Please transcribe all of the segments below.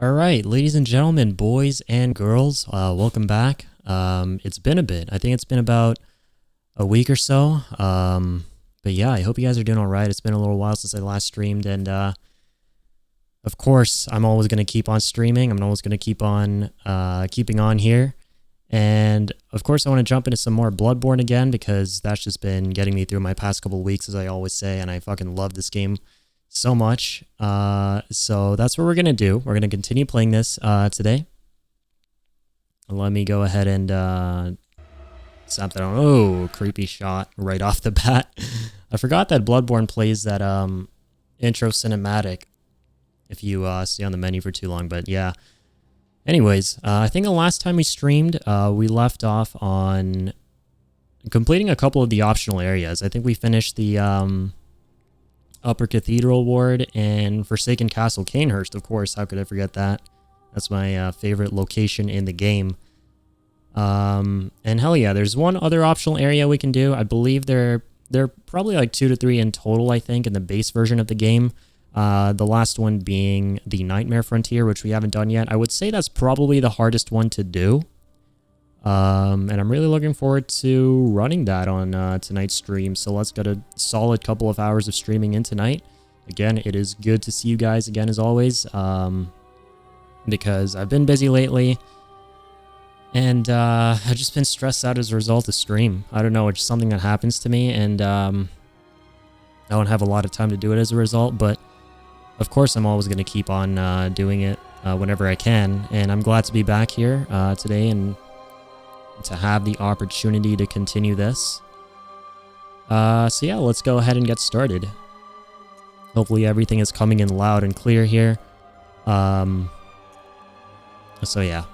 All right, ladies and gentlemen, boys and girls, welcome back. It's been a bit. I think it's been about a week or so. But yeah, I hope you guys are doing all right. It's been a little while since I last streamed, and of course, I'm always going to keep on streaming. I'm always going to keep on keeping on here. And of course, I want to jump into some more Bloodborne again because that's just been getting me through my past couple weeks, as I always say, and I fucking love this game so much. So that's what we're gonna do. We're gonna continue playing this today. Let me go ahead and stop that on. Oh, creepy shot right off the bat. I forgot that Bloodborne plays that intro cinematic if you stay on the menu for too long, but yeah. Anyways, I think the last time we streamed, we left off on completing a couple of the optional areas. I think we finished the Upper Cathedral Ward and Forsaken Castle Canehurst, of course. How could I forget that? That's my favorite location in the game. And hell yeah, there's one other optional area we can do. I believe there are probably like 2 to 3 in total, I think, in the base version of the game. The last one being the Nightmare Frontier, which we haven't done yet. I would say that's probably the hardest one to do. And I'm really looking forward to running that on tonight's stream. So let's get a solid couple of hours of streaming in tonight. Again, it is good to see you guys again as always, because I've been busy lately, and I've just been stressed out as a result of stream. I don't know, it's just something that happens to me, and I don't have a lot of time to do it as a result, but of course I'm always going to keep on doing it whenever I can, and I'm glad to be back here today and to have the opportunity to continue this. So yeah, let's go ahead and get started. Hopefully everything is coming in loud and clear here. So yeah.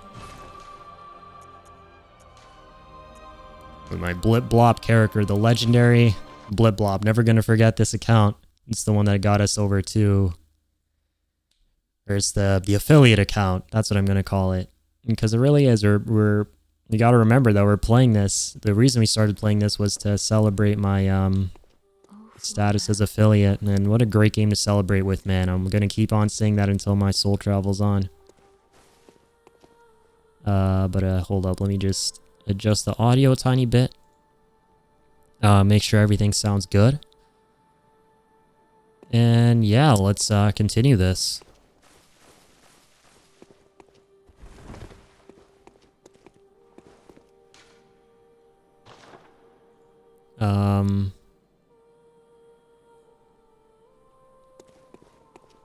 With my Blip Blop character, the legendary Blip Blop. Never gonna forget this account. It's the one that got us over to... Or it's the affiliate account. That's what I'm gonna call it. Because it really is, you gotta remember that we're playing this. The reason we started playing this was to celebrate my status as affiliate, and what a great game to celebrate with, man. I'm gonna keep on saying that until my soul travels on. But hold up, let me just adjust the audio a tiny bit. Make sure everything sounds good. And yeah, let's continue this.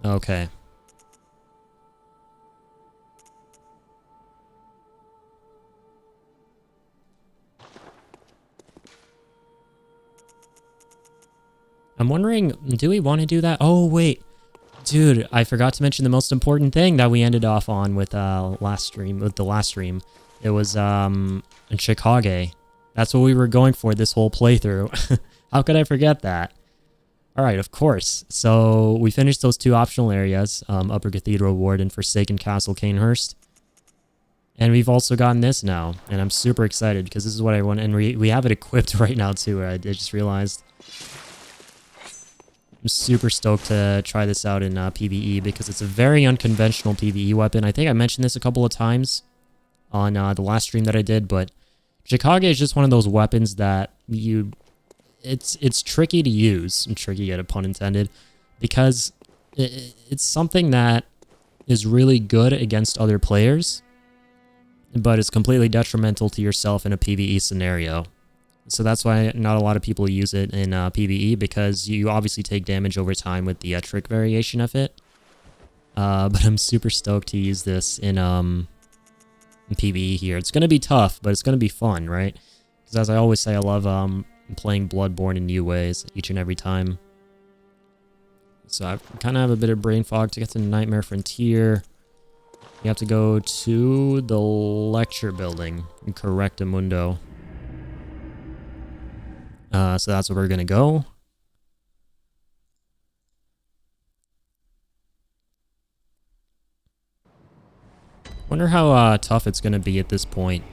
Okay. I'm wondering, do we want to do that? Oh, wait. Dude, I forgot to mention the most important thing that we ended off on with the last stream. It was Chicago. That's what we were going for this whole playthrough. How could I forget that? Alright, of course. So we finished those 2 optional areas, Upper Cathedral Ward and Forsaken Castle Canehurst. And we've also gotten this now, and I'm super excited because this is what I want, and we have it equipped right now too, I just realized. I'm super stoked to try this out in PvE because it's a very unconventional PvE weapon. I think I mentioned this a couple of times on the last stream that I did, but Chicago is just one of those weapons that it's tricky to use, and tricky yet a pun intended, because it's something that is really good against other players, but it's completely detrimental to yourself in a PvE scenario. So that's why not a lot of people use it in PvE, because you obviously take damage over time with the trick variation of it. But I'm super stoked to use this in PvE here. It's going to be tough, but it's going to be fun, right? Because as I always say, I love playing Bloodborne in new ways each and every time. So I kind of have a bit of brain fog to get to Nightmare Frontier. You have to go to the lecture building in Correctamundo. So that's where we're going to go. Wonder how tough it's going to be at this point.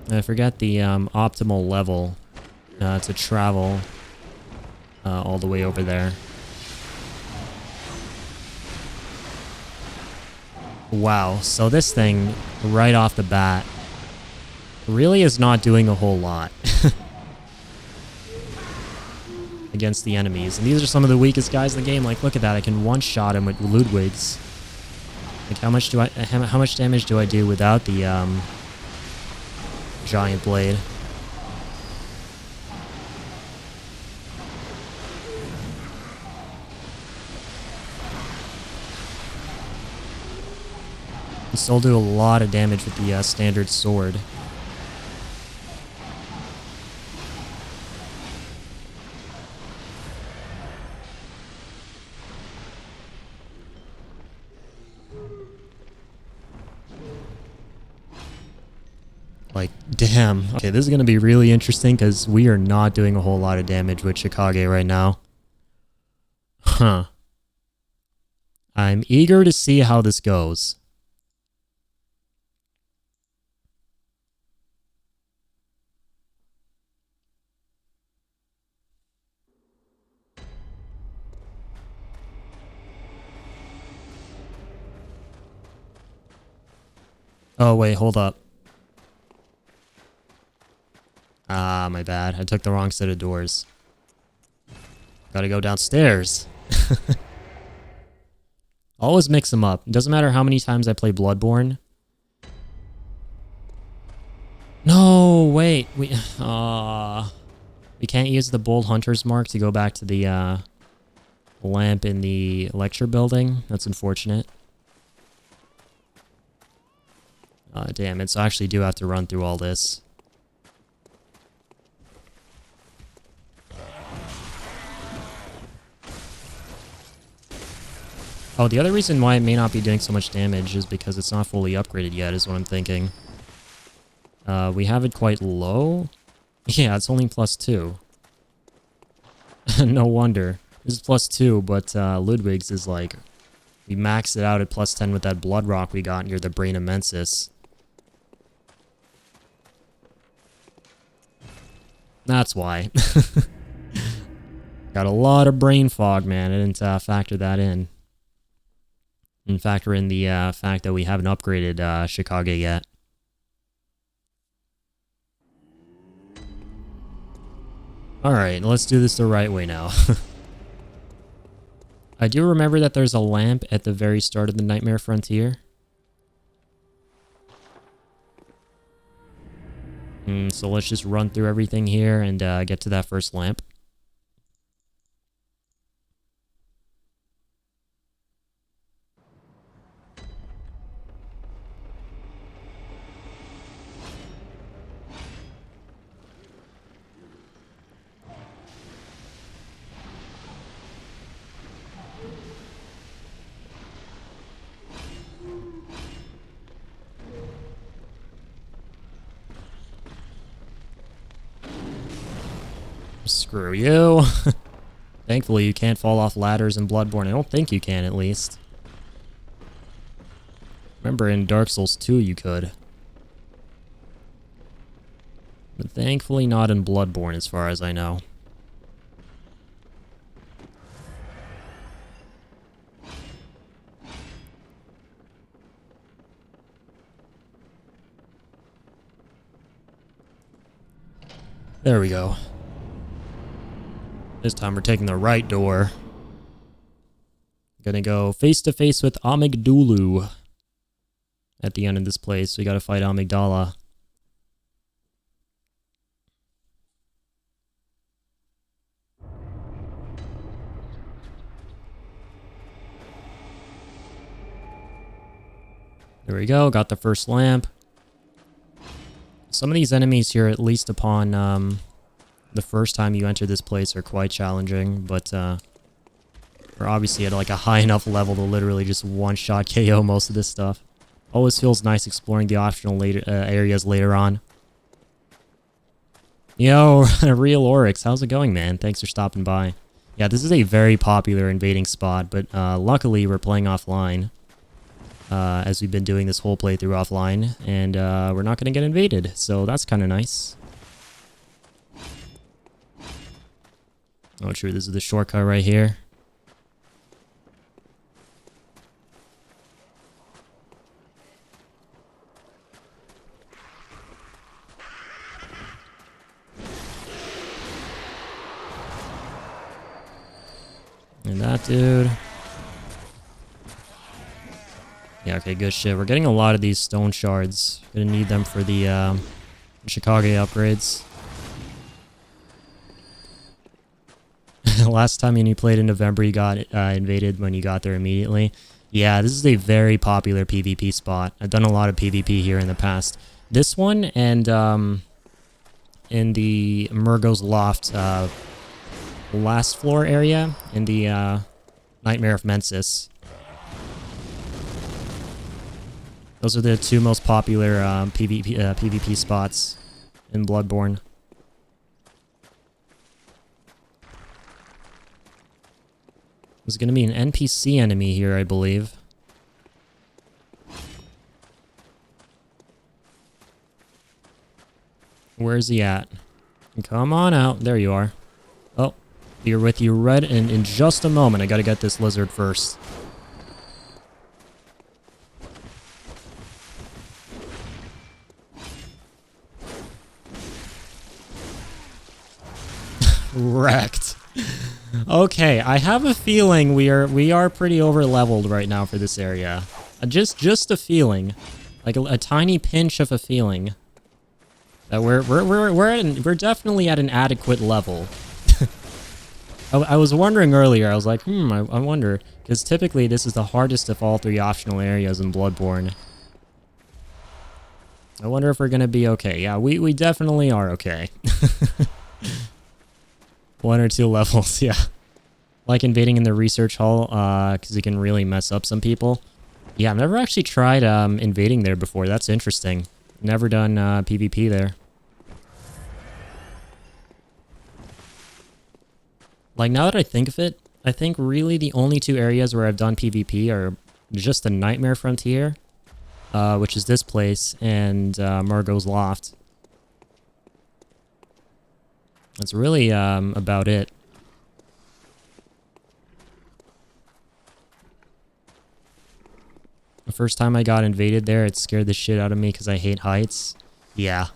I forget the optimal level to travel all the way over there. Wow, so this thing, right off the bat, really is not doing a whole lot against the enemies. And these are some of the weakest guys in the game. Like, look at that. I can one-shot him with Ludwig's. Like, how much damage do I do without the giant blade? You still do a lot of damage with the standard sword. Like, damn. Okay, this is going to be really interesting because we are not doing a whole lot of damage with Chikage right now. Huh. I'm eager to see how this goes. Oh, wait, hold up. Ah, my bad. I took the wrong set of doors. Gotta go downstairs. Always mix them up. It doesn't matter how many times I play Bloodborne. No, wait. We can't use the Bold Hunter's Mark to go back to the lamp in the lecture building. That's unfortunate. Damn it. So I actually do have to run through all this. Oh, the other reason why it may not be doing so much damage is because it's not fully upgraded yet, is what I'm thinking. We have it quite low. Yeah, it's only +2. No wonder. This is +2, but Ludwig's is like... We maxed it out at +10 with that blood rock we got near the Brain Immensis. That's why. Got a lot of brain fog, man. I didn't factor that in. And factor in the fact that we haven't upgraded Chikage yet. Alright, let's do this the right way now. I do remember that there's a lamp at the very start of the Nightmare Frontier. So let's just run through everything here and get to that first lamp. Screw you. Thankfully, you can't fall off ladders in Bloodborne. I don't think you can, at least. Remember, in Dark Souls 2, you could. But thankfully not in Bloodborne, as far as I know. There we go. This time we're taking the right door. Gonna go face to face with Amygdulu at the end of this place. We gotta fight Amygdala. There we go, got the first lamp. Some of these enemies here, at least upon the first time you enter this place, are quite challenging, but we're obviously at like a high enough level to literally just one-shot KO most of this stuff. Always feels nice exploring the optional areas later on. Yo, Real Oryx, how's it going, man? Thanks for stopping by. Yeah, this is a very popular invading spot, but luckily we're playing offline. As we've been doing this whole playthrough offline, and we're not going to get invaded, so that's kind of nice. Oh, true, this is the shortcut right here. And that dude. Yeah, okay, good shit. We're getting a lot of these stone shards. Gonna need them for the Chicago upgrades. Last time when you played in November, you got invaded when you got there immediately. Yeah, this is a very popular PvP spot. I've done a lot of PvP here in the past. This one and in the Murgo's Loft last floor area in the Nightmare of Mensis. Those are the two most popular PvP spots in Bloodborne. There's going to be an NPC enemy here, I believe. Where's he at? Come on out. There you are. Oh, you're with you right in just a moment. I got to get this lizard first. Wrecked. Okay, I have a feeling we are pretty over leveled right now for this area. Just a feeling, like a tiny pinch of a feeling that we're definitely at an adequate level. I was wondering earlier. I was like, I wonder, because typically this is the hardest of all three optional areas in Bloodborne. I wonder if we're gonna be okay. Yeah, we definitely are okay. 1 or 2 levels, yeah. Like invading in the research hall, because it can really mess up some people. Yeah, I've never actually tried invading there before. That's interesting. Never done PvP there. Like, now that I think of it, I think really the only 2 areas where I've done PvP are just the Nightmare Frontier, which is this place, and Murgo's Loft. That's really about it. The first time I got invaded there, it scared the shit out of me because I hate heights. Yeah.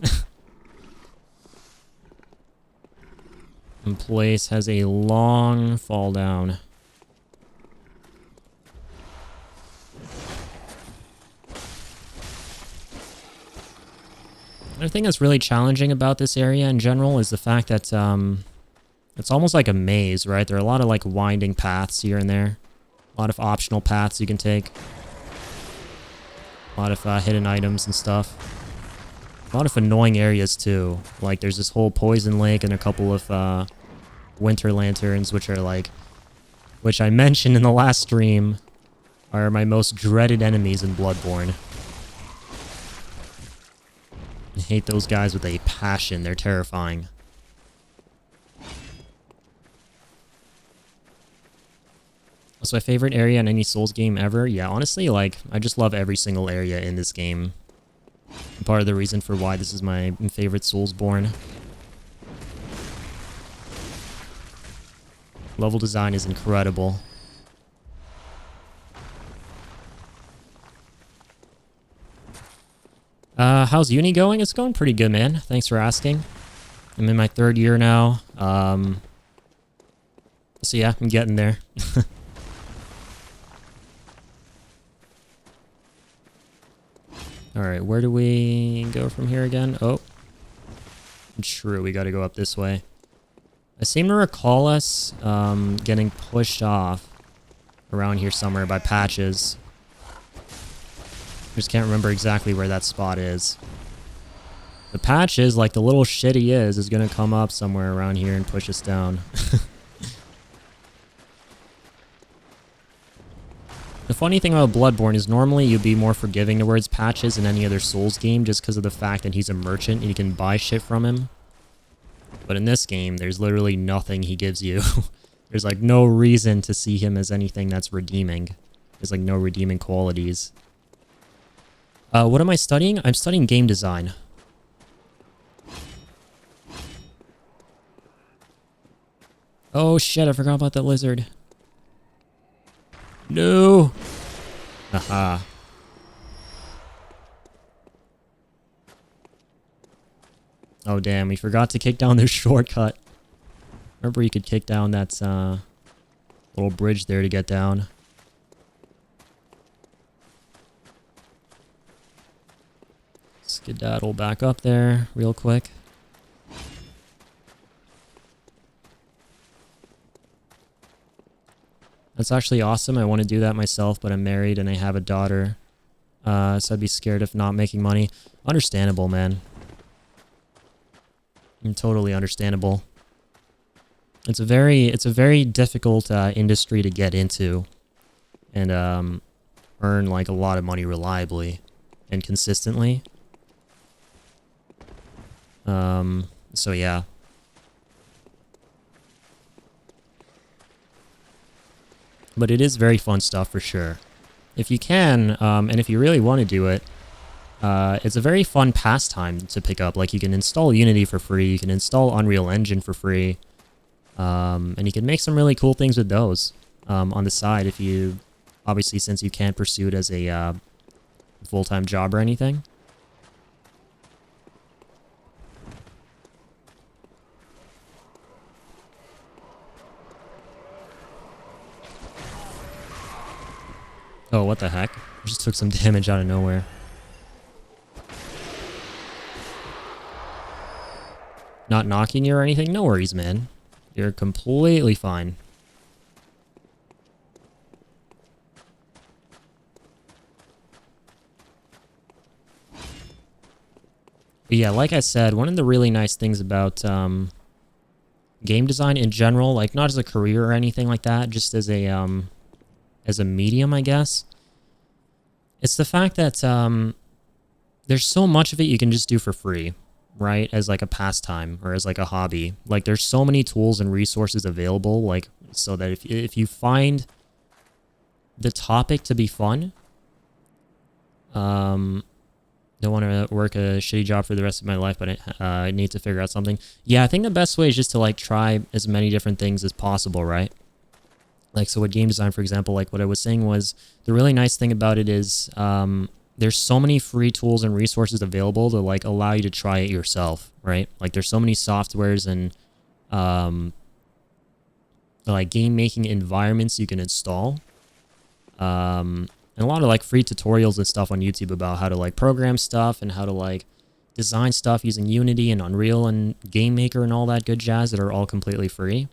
The place has a long fall down. Another thing that's really challenging about this area in general is the fact that it's almost like a maze, right? There are a lot of like winding paths here and there. A lot of optional paths you can take. A lot of hidden items and stuff. A lot of annoying areas too. Like there's this whole poison lake and a couple of winter lanterns, which are like, which I mentioned in the last stream, are my most dreaded enemies in Bloodborne. I hate those guys with a passion. They're terrifying. What's my favorite area in any Souls game ever? Yeah, honestly, like, I just love every single area in this game. And part of the reason for why this is my favorite Soulsborne. Level design is incredible. How's uni going? It's going pretty good, man. Thanks for asking. I'm in my 3rd year now. So yeah, I'm getting there. Alright, where do we go from here again? Oh. True, we gotta go up this way. I seem to recall us getting pushed off around here somewhere by patches. Just can't remember exactly where that spot is. The patches, like the little shit he is gonna come up somewhere around here and push us down. The funny thing about Bloodborne is normally you'd be more forgiving towards patches in any other Souls game just because of the fact that he's a merchant and you can buy shit from him. But in this game, there's literally nothing he gives you. There's like no reason to see him as anything that's redeeming. There's like no redeeming qualities. What am I studying? I'm studying game design. Oh shit, I forgot about that lizard. No! Haha. Oh damn, we forgot to kick down this shortcut. Remember you could kick down that Little bridge there to get down. Skedaddle back up there real quick. That's actually awesome. I want to do that myself, but I'm married and I have a daughter. So I'd be scared of not making money. Understandable, man. Totally understandable. It's a very difficult industry to get into and earn like a lot of money reliably and consistently. So yeah. But it is very fun stuff for sure. If you can, and if you really want to do it, it's a very fun pastime to pick up. Like, you can install Unity for free, you can install Unreal Engine for free, and you can make some really cool things with those on the side if you, obviously, since you can't pursue it as a full-time job or anything. Oh, what the heck? I just took some damage out of nowhere. Not knocking you or anything? No worries, man. You're completely fine. But yeah, like I said, one of the really nice things about game design in general, like not as a career or anything like that, just as a medium, I guess, it's the fact that there's so much of it you can just do for free, right? As like a pastime or as like a hobby. Like, there's so many tools and resources available, like, so that if you find the topic to be fun, don't want to work a shitty job for the rest of my life, but I need to figure out something. Yeah, I think the best way is just to like try as many different things as possible, right? Like, so with game design, for example, like what I was saying was, the really nice thing about it is there's so many free tools and resources available to like allow you to try it yourself, right? Like, there's so many softwares and like game making environments you can install. And a lot of like free tutorials and stuff on YouTube about how to like program stuff and how to like design stuff using Unity and Unreal and Game Maker and all that good jazz that are all completely free.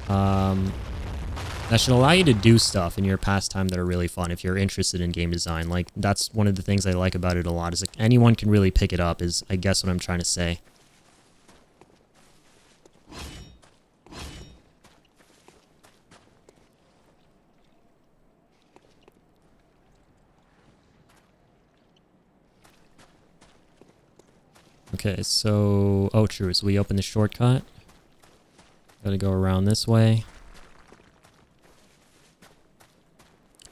That should allow you to do stuff in your pastime that are really fun if you're interested in game design. Like, that's one of the things I like about it a lot, is like anyone can really pick it up, is I guess what I'm trying to say. Okay, so... oh, true. So we open the shortcut. Gotta go around this way.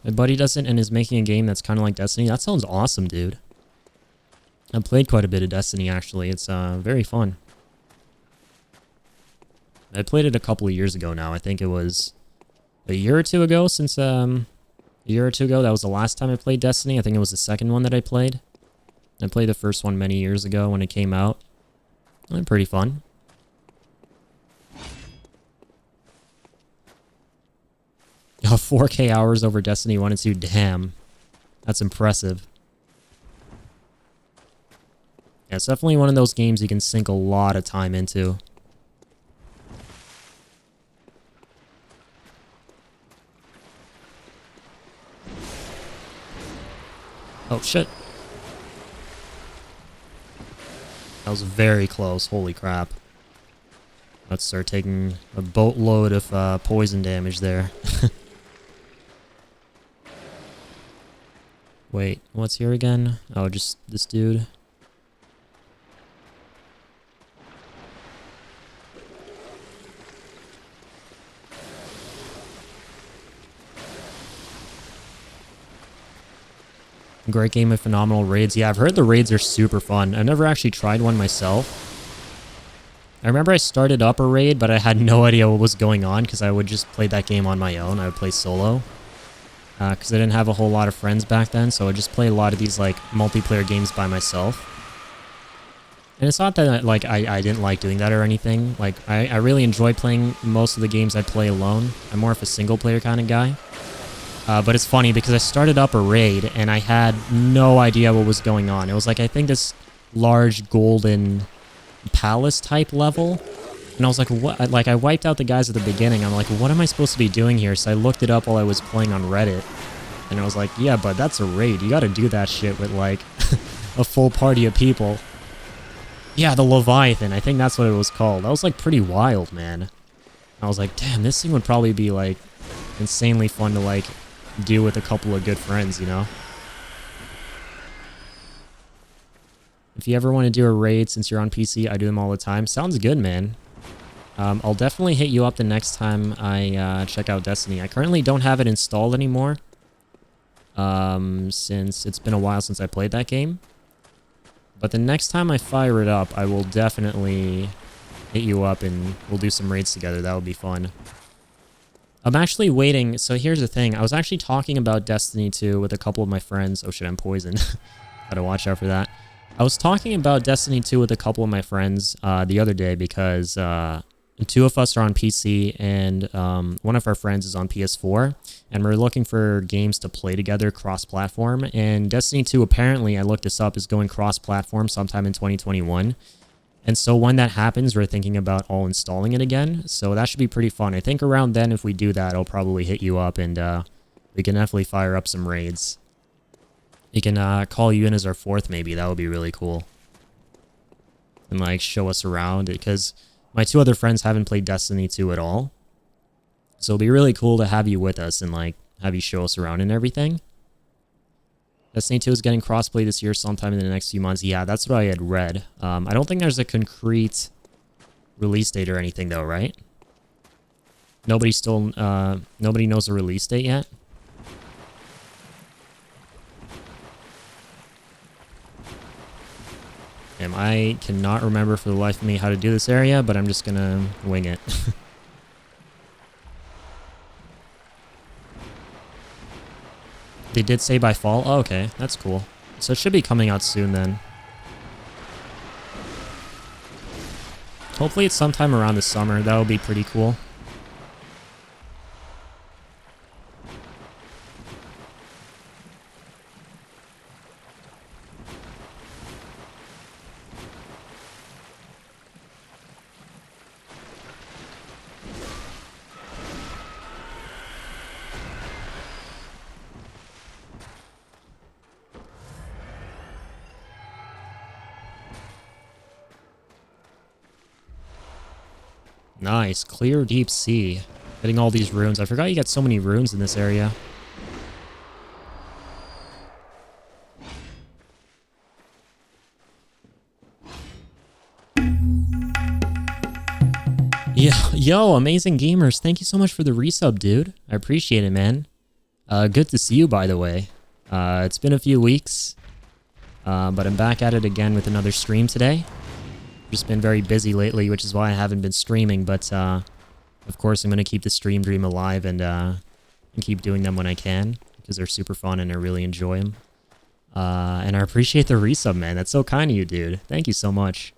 My buddy does it and is making a game that's kind of like Destiny. That sounds awesome, dude. I've played quite a bit of Destiny, actually. It's very fun. I played it a couple of years ago now. I think it was a year or two ago since... a year or two ago, that was the last time I played Destiny. I think it was the second one that I played. I played the first one many years ago when it came out. Pretty fun. Oh, 4K hours over Destiny 1 and 2. Damn. That's impressive. Yeah, it's definitely one of those games you can sink a lot of time into. Oh, shit. That was very close. Holy crap. Let's start taking a boatload of poison damage there. Wait, what's here again? Oh, just this dude. Great game of phenomenal raids. Yeah, I've heard the raids are super fun. I've never actually tried one myself. I remember I started up a raid, but I had no idea what was going on because I would just play that game on my own. I would play solo. Because I didn't have a whole lot of friends back then, so I just played a lot of these like multiplayer games by myself. And it's not that like I didn't like doing that or anything. Like I really enjoy playing most of the games I play alone. I'm more of a single player kind of guy. But it's funny because I started up a raid and I had no idea what was going on. It was like, I think this large golden palace type level. And I was like, what? Like I wiped out the guys at the beginning. I'm like, what am I supposed to be doing here? So I looked it up while I was playing on Reddit. And I was like, yeah, but that's a raid. You got to do that shit with like a full party of people. Yeah, the Leviathan. I think that's what it was called. That was like pretty wild, man. I was like, damn, this thing would probably be like insanely fun to like do with a couple of good friends, you know? If you ever want to do a raid since you're on PC, I do them all the time. Sounds good, man. I'll definitely hit you up the next time I check out Destiny. I currently don't have it installed anymore. Since it's been a while since I played that game. But the next time I fire it up, I will definitely hit you up and we'll do some raids together. That would be fun. I'm actually waiting. So here's the thing. I was actually talking about Destiny 2 with a couple of my friends. Oh shit, I'm poisoned. Gotta watch out for that. I was talking about Destiny 2 with a couple of my friends the other day because two of us are on PC and one of our friends is on PS4. And we're looking for games to play together cross-platform. And Destiny 2, apparently, I looked this up, is going cross-platform sometime in 2021. And so when that happens, we're thinking about all installing it again. So that should be pretty fun. I think around then, if we do that, I'll probably hit you up and we can definitely fire up some raids. We can call you in as our fourth, maybe. That would be really cool. And like show us around, because my two other friends haven't played Destiny 2 at all. So it'll be really cool to have you with us and like have you show us around and everything. Destiny 2 is getting crossplay this year sometime in the next few months. Yeah, that's what I had read. I don't think there's a concrete release date or anything though, right? Nobody knows a release date yet. I cannot remember for the life of me how to do this area, but I'm just gonna wing it. They did say by fall? Oh, okay, that's cool. So it should be coming out soon then. Hopefully it's sometime around the summer. That would be pretty cool. Nice. Clear deep sea. Getting all these runes. I forgot you got so many runes in this area. Yeah, yo, Amazing Gamers. Thank you so much for the resub, dude. I appreciate it, man. Good to see you, by the way. It's been a few weeks, but I'm back at it again with another stream today. Just been very busy lately, which is why I haven't been streaming, but of course I'm going to keep the stream dream alive and keep doing them when I can, because they're super fun and I really enjoy them. And I appreciate the resub, man. That's so kind of you, dude. Thank you so much.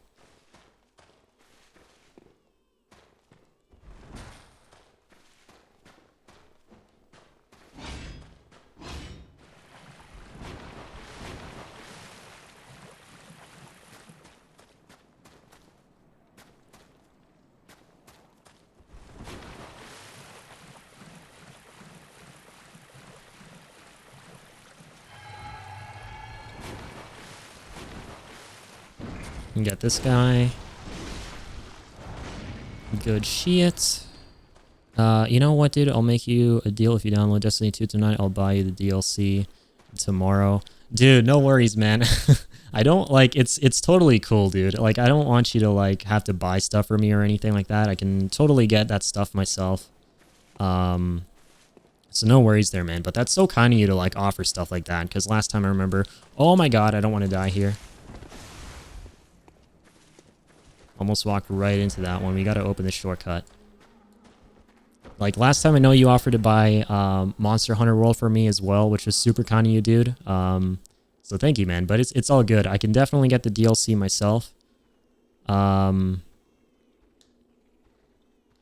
You got this guy. Good shit. You know what, dude? I'll make you a deal if you download Destiny 2 tonight. I'll buy you the DLC tomorrow. Dude, no worries, man. I don't, like, it's totally cool, dude. Like, I don't want you to, like, have to buy stuff for me or anything like that. I can totally get that stuff myself. So no worries there, man. But that's so kind of you to, like, offer stuff like that. Because last time I remember... Oh my god, I don't want to die here. Almost walked right into that one. We gotta open the shortcut. Like, last time I know you offered to buy Monster Hunter World for me as well, which was super kind of you, dude. So thank you, man. But it's all good. I can definitely get the DLC myself. And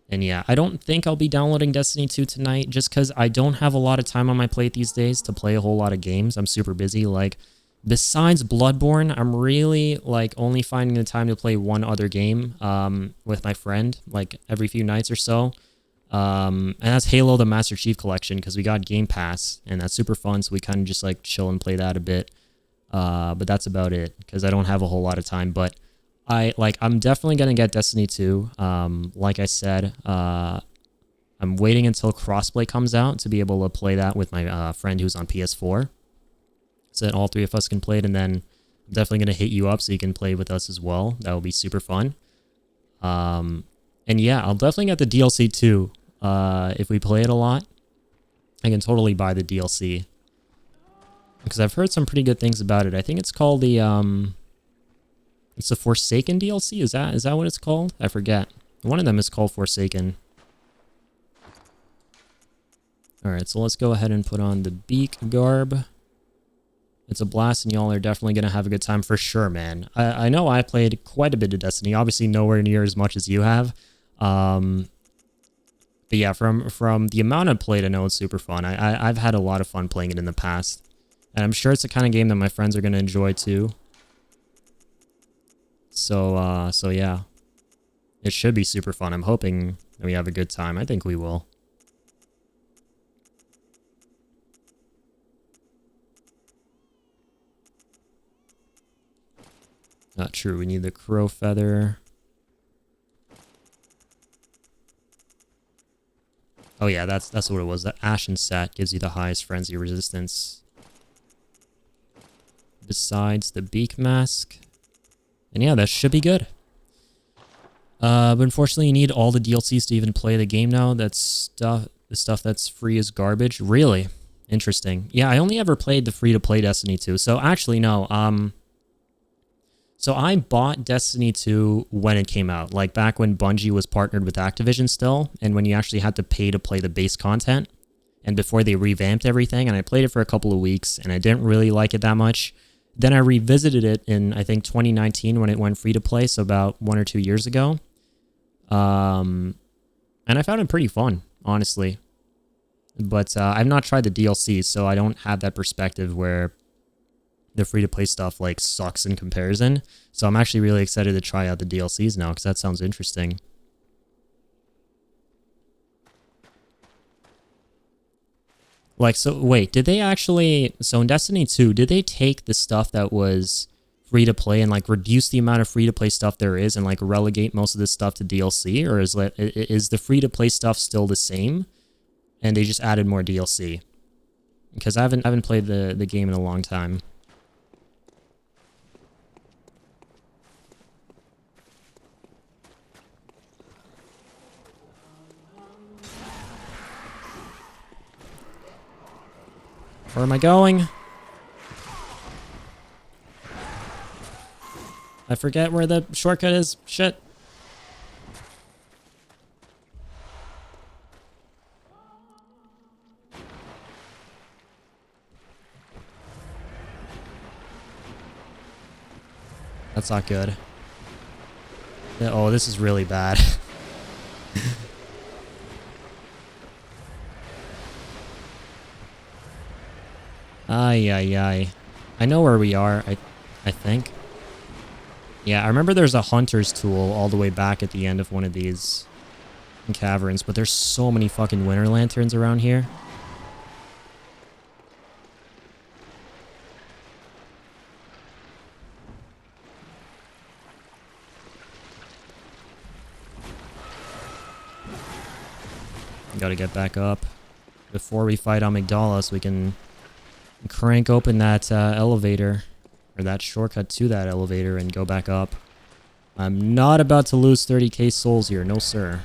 yeah, I don't think I'll be downloading Destiny 2 tonight just because I don't have a lot of time on my plate these days to play a whole lot of games. I'm super busy. Like, besides Bloodborne, I'm really, like, only finding the time to play one other game with my friend, like, every few nights or so. And that's Halo the Master Chief Collection because we got Game Pass, and that's super fun, so we kind of just, like, chill and play that a bit. But that's about it because I don't have a whole lot of time, but I'm definitely going to get Destiny 2. Like I said, I'm waiting until crossplay comes out to be able to play that with my friend who's on PS4. So that all three of us can play it, and then I'm definitely going to hit you up so you can play with us as well. That will be super fun. And yeah, I'll definitely get the DLC too. If we play it a lot, I can totally buy the DLC. Because I've heard some pretty good things about it. I think it's called the, it's the Forsaken DLC? Is that what it's called? I forget. One of them is called Forsaken. Alright, so let's go ahead and put on the beak garb. It's a blast, and y'all are definitely going to have a good time for sure, man. I know I played quite a bit of Destiny. Obviously, nowhere near as much as you have. But yeah, from the amount I've played, I know it's super fun. I've had a lot of fun playing it in the past. And I'm sure it's the kind of game that my friends are going to enjoy too. So yeah. It should be super fun. I'm hoping that we have a good time. I think we will. Not true. We need the crow feather. Oh yeah, that's what it was. The Ashen Sat gives you the highest frenzy resistance. Besides the beak mask. And yeah, that should be good. But unfortunately, you need all the DLCs to even play the game now. That's the stuff that's free is garbage. Really? Interesting. Yeah, I only ever played the free-to-play Destiny 2. So actually, no. So I bought Destiny 2 when it came out. Like back when Bungie was partnered with Activision still. And when you actually had to pay to play the base content. And before they revamped everything. And I played it for a couple of weeks. And I didn't really like it that much. Then I revisited it in, I think, 2019 when it went free-to-play. So about 1 or 2 years ago. And I found it pretty fun, honestly. But I've not tried the DLC, so I don't have that perspective where the free-to-play stuff like sucks in comparison. So I'm actually really excited to try out the DLCs now because that sounds interesting. Like, so wait, did they actually, so in Destiny 2, did they take the stuff that was free-to-play and like reduce the amount of free-to-play stuff there is and like relegate most of this stuff to DLC? Or is the free-to-play stuff still the same and they just added more DLC? Because I haven't played the game in a long time. Where am I going? I forget where the shortcut is. Shit. That's not good. Oh, this is really bad. Ay, ay, ay. I know where we are, I think. Yeah, I remember there's a hunter's tool all the way back at the end of one of these caverns, but there's so many fucking winter lanterns around here. Gotta get back up before we fight Amygdala so we can crank open that elevator, or that shortcut to that elevator, and go back up. I'm not about to lose 30k souls here, no sir.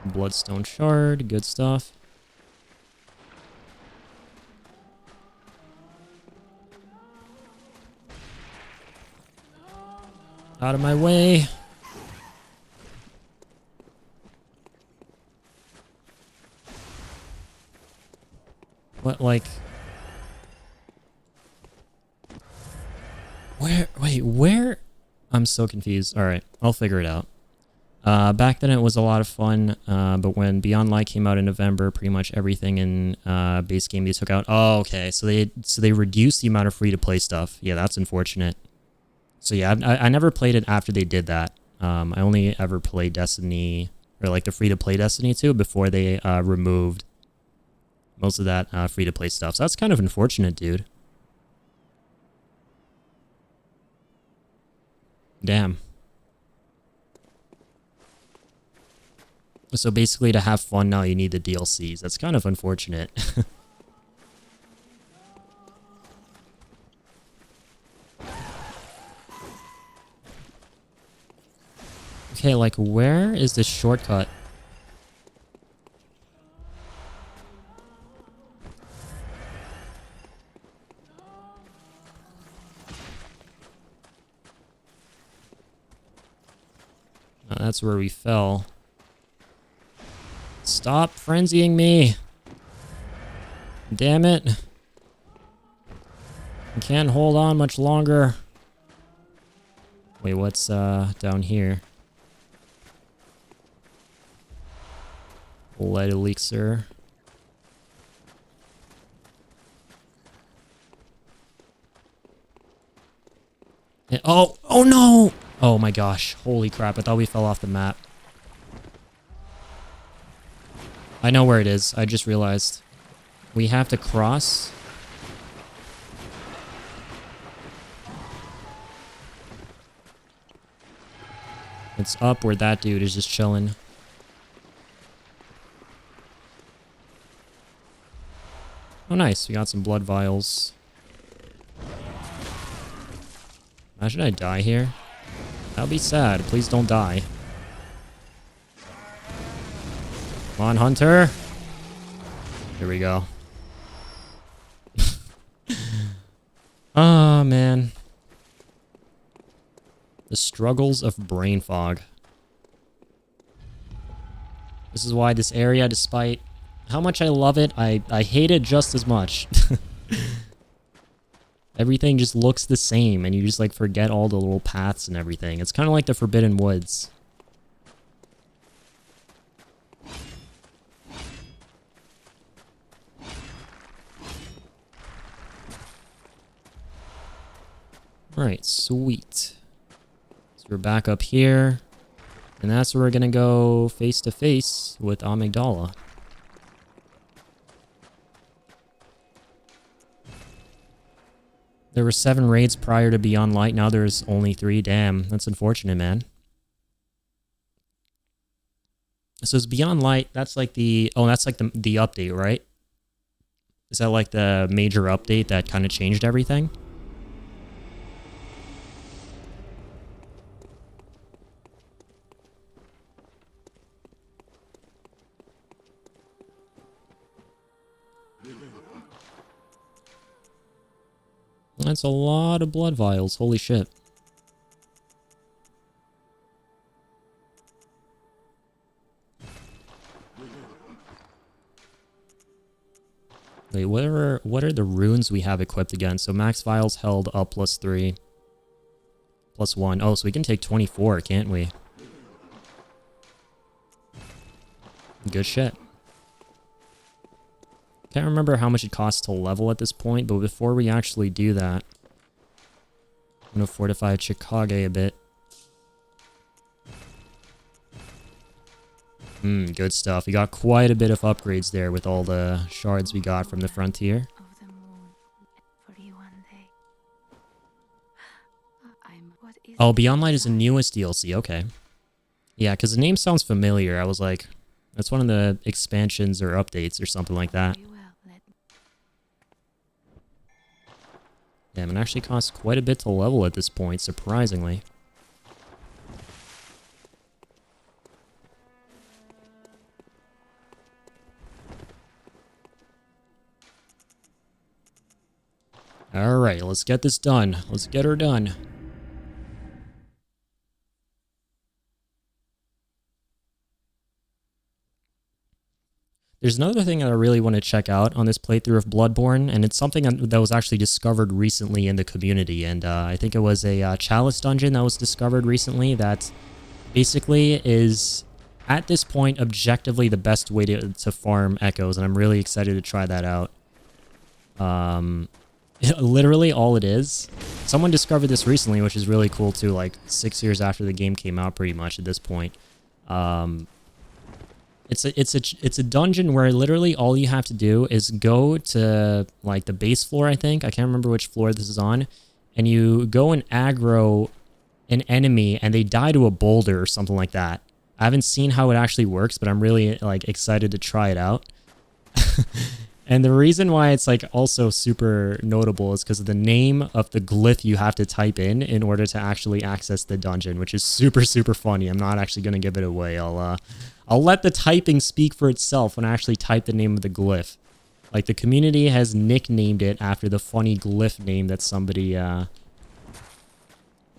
Bloodstone shard, good stuff. Out of my way. What, like... where? I'm so confused. All right, I'll figure it out. Back then it was a lot of fun, but when Beyond Light came out in November, pretty much everything in base game they took out. Oh, okay. So they reduced the amount of free to play stuff. Yeah, that's unfortunate. So yeah, I never played it after they did that. I only ever played Destiny, or like the free to play Destiny 2 before they removed most of that free to play stuff. So that's kind of unfortunate, dude. Damn. So basically to have fun now you need the DLCs. That's kind of unfortunate. Okay, like where is this shortcut? Oh, that's where we fell. Stop frenzying me. Damn it. I can't hold on much longer. Wait, what's down here? Light elixir. Oh no! Oh my gosh. Holy crap, I thought we fell off the map. I know where it is. I just realized. We have to cross. It's up where that dude is just chilling. Oh nice, we got some blood vials. Imagine I die here. That would be sad. Please don't die. Come on, Hunter. Here we go. Oh, man. The struggles of brain fog. This is why this area, despite how much I love it, I hate it just as much. Everything just looks the same, and you just, like, forget all the little paths and everything. It's kind of like the Forbidden Woods. Alright, sweet. So we're back up here. And that's where we're gonna go face to face with Amygdala. There were 7 raids prior to Beyond Light, now there's only 3. Damn, that's unfortunate, man. So it's Beyond Light, that's like the... Oh, that's like the update, right? Is that like the major update that kind of changed everything? That's a lot of blood vials, holy shit. Wait, what are the runes we have equipped again? So max vials held up +3. +1. Oh, so we can take 24, can't we? Good shit. Can't remember how much it costs to level at this point, but before we actually do that, I'm gonna fortify Chikage a bit. Good stuff. We got quite a bit of upgrades there with all the shards we got from the frontier. Oh, Beyond Light is the newest DLC, okay. Yeah, because the name sounds familiar. I was like, that's one of the expansions or updates or something like that. Damn, it actually costs quite a bit to level at this point, surprisingly. Alright, let's get this done. Let's get her done. There's another thing that I really want to check out on this playthrough of Bloodborne, and it's something that was actually discovered recently in the community, and I think it was a Chalice dungeon that was discovered recently that basically is, at this point, objectively the best way to farm echoes, and I'm really excited to try that out. Literally all it is. Someone discovered this recently, which is really cool too, like 6 years after the game came out pretty much at this point. It's a dungeon where literally all you have to do is go to like the base floor, I think. I can't remember which floor this is on. And you go and aggro an enemy and they die to a boulder or something like that. I haven't seen how it actually works, but I'm really like excited to try it out. And the reason why it's like also super notable is because of the name of the glyph you have to type in order to actually access the dungeon, which is super, super funny. I'm not actually going to give it away. I'll let the typing speak for itself when I actually type the name of the glyph. Like the community has nicknamed it after the funny glyph name that somebody, that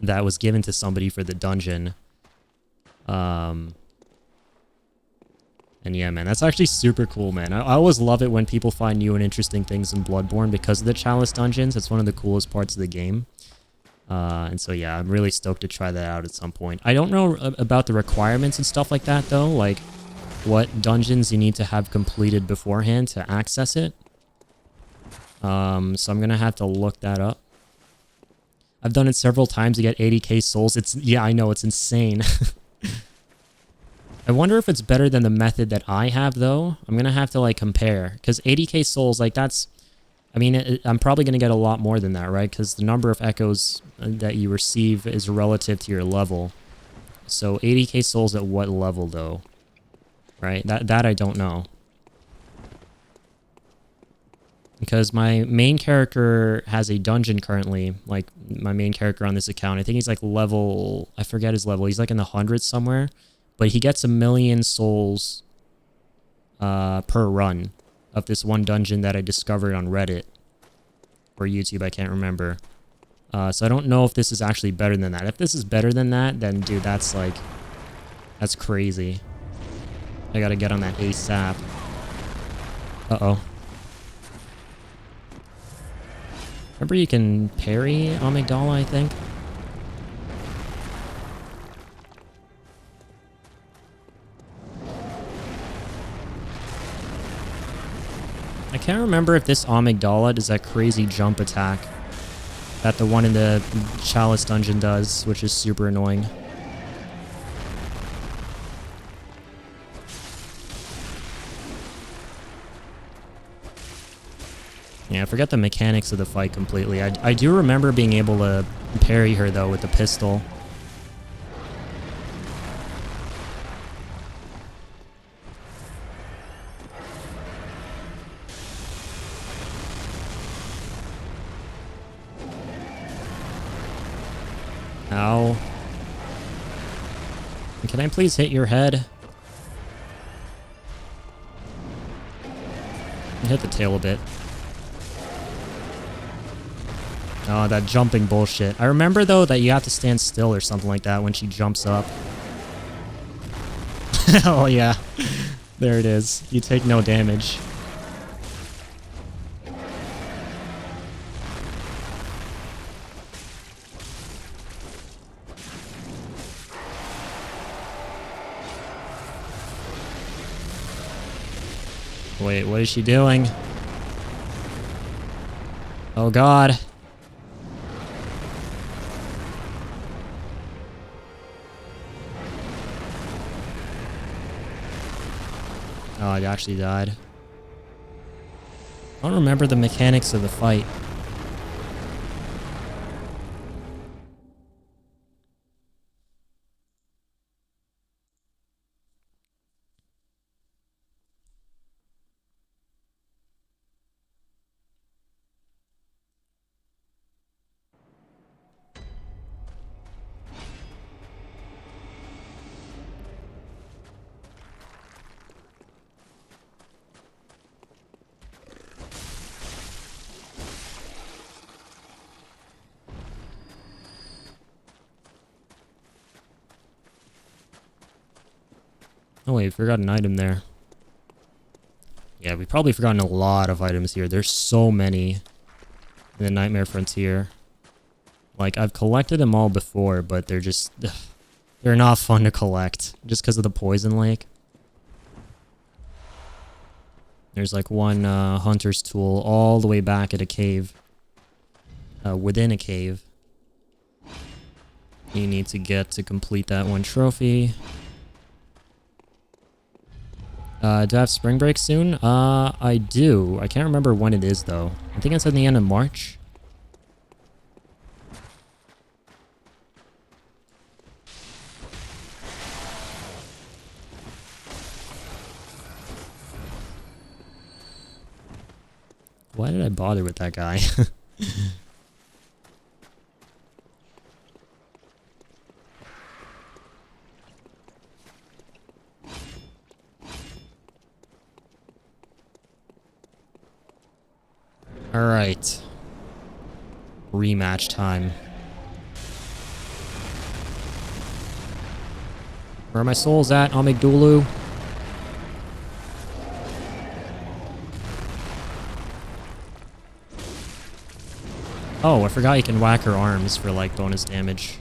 was given to somebody for the dungeon. And yeah, man, that's actually super cool, man. I always love it when people find new and interesting things in Bloodborne because of the Chalice dungeons. It's one of the coolest parts of the game. And so, yeah, I'm really stoked to try that out at some point. I don't know about the requirements and stuff like that, though. Like, what dungeons you need to have completed beforehand to access it. So I'm going to have to look that up. I've done it several times to get 80k souls. Yeah, I know, it's insane. I wonder if it's better than the method that I have, though. I'm going to have to, like, compare. Because 80k souls, like, that's... I mean, I'm probably going to get a lot more than that, right? Because the number of echoes that you receive is relative to your level. So 80k souls at what level, though? Right? That I don't know. Because my main character has a dungeon currently. Like, my main character on this account. I think he's, like, level... I forget his level. He's, like, in the hundreds somewhere. But he gets 1,000,000 souls per run of this one dungeon that I discovered on Reddit or YouTube, I can't remember. So I don't know if this is actually better than that. If this is better than that, then dude, that's like, that's crazy. I gotta get on that ASAP. Uh-oh. Remember you can parry Amygdala, I think? I can't remember if this Amygdala does that crazy jump attack that the one in the Chalice dungeon does, which is super annoying. Yeah, I forget the mechanics of the fight completely. I do remember being able to parry her, though, with the pistol. Ow. Can I please hit your head? Hit the tail a bit. Oh, that jumping bullshit. I remember, though, that you have to stand still or something like that when she jumps up. Oh, yeah. There it is. You take no damage. Wait, what is she doing? Oh, God. Oh, I actually died. I don't remember the mechanics of the fight. Oh wait, forgot an item there. Yeah, we've probably forgotten a lot of items here. There's so many in the Nightmare Frontier. Like, I've collected them all before, but they're just... they're not fun to collect, just because of the Poison Lake. There's like one hunter's tool all the way back at a cave. Within a cave. You need to get to complete that one trophy. Do I have spring break soon? I do. I can't remember when it is, though. I think it's at the end of March. Why did I bother with that guy? Alright. Rematch time. Where are my souls at, Amygdala? Oh, I forgot you can whack her arms for, like, bonus damage.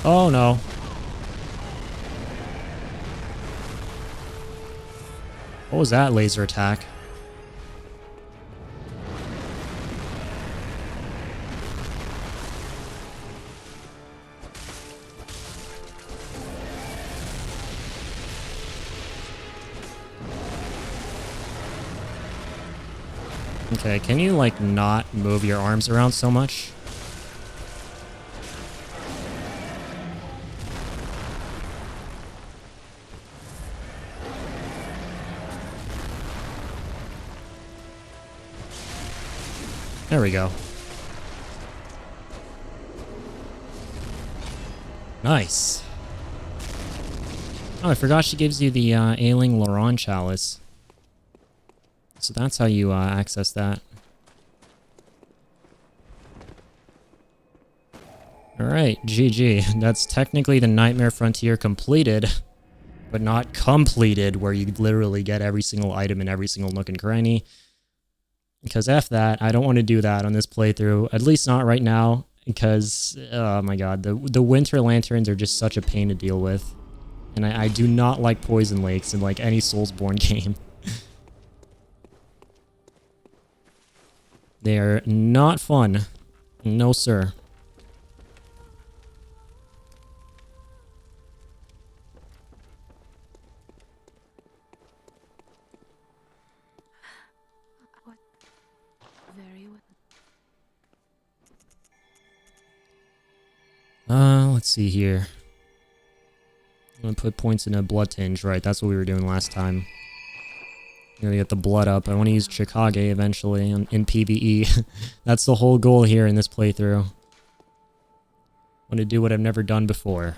Oh no. What was that laser attack? Okay, can you, like, not move your arms around so much? There we go. Nice. Oh, I forgot she gives you the Ailing Laron Chalice. So that's how you access that. Alright, GG. That's technically the Nightmare Frontier completed, but not completed, where you literally get every single item in every single nook and cranny. Because F that, I don't want to do that on this playthrough, at least not right now, because, oh my god, the Winter Lanterns are just such a pain to deal with. And I do not like Poison Lakes in, like, any Soulsborne game. They are not fun. No, sir. Very well. Let's see here. I'm gonna put points in a blood tinge, right? That's what we were doing last time. I'm gonna get the blood up. I want to use Chikage eventually in PvE. That's the whole goal here in this playthrough. I want to do what I've never done before.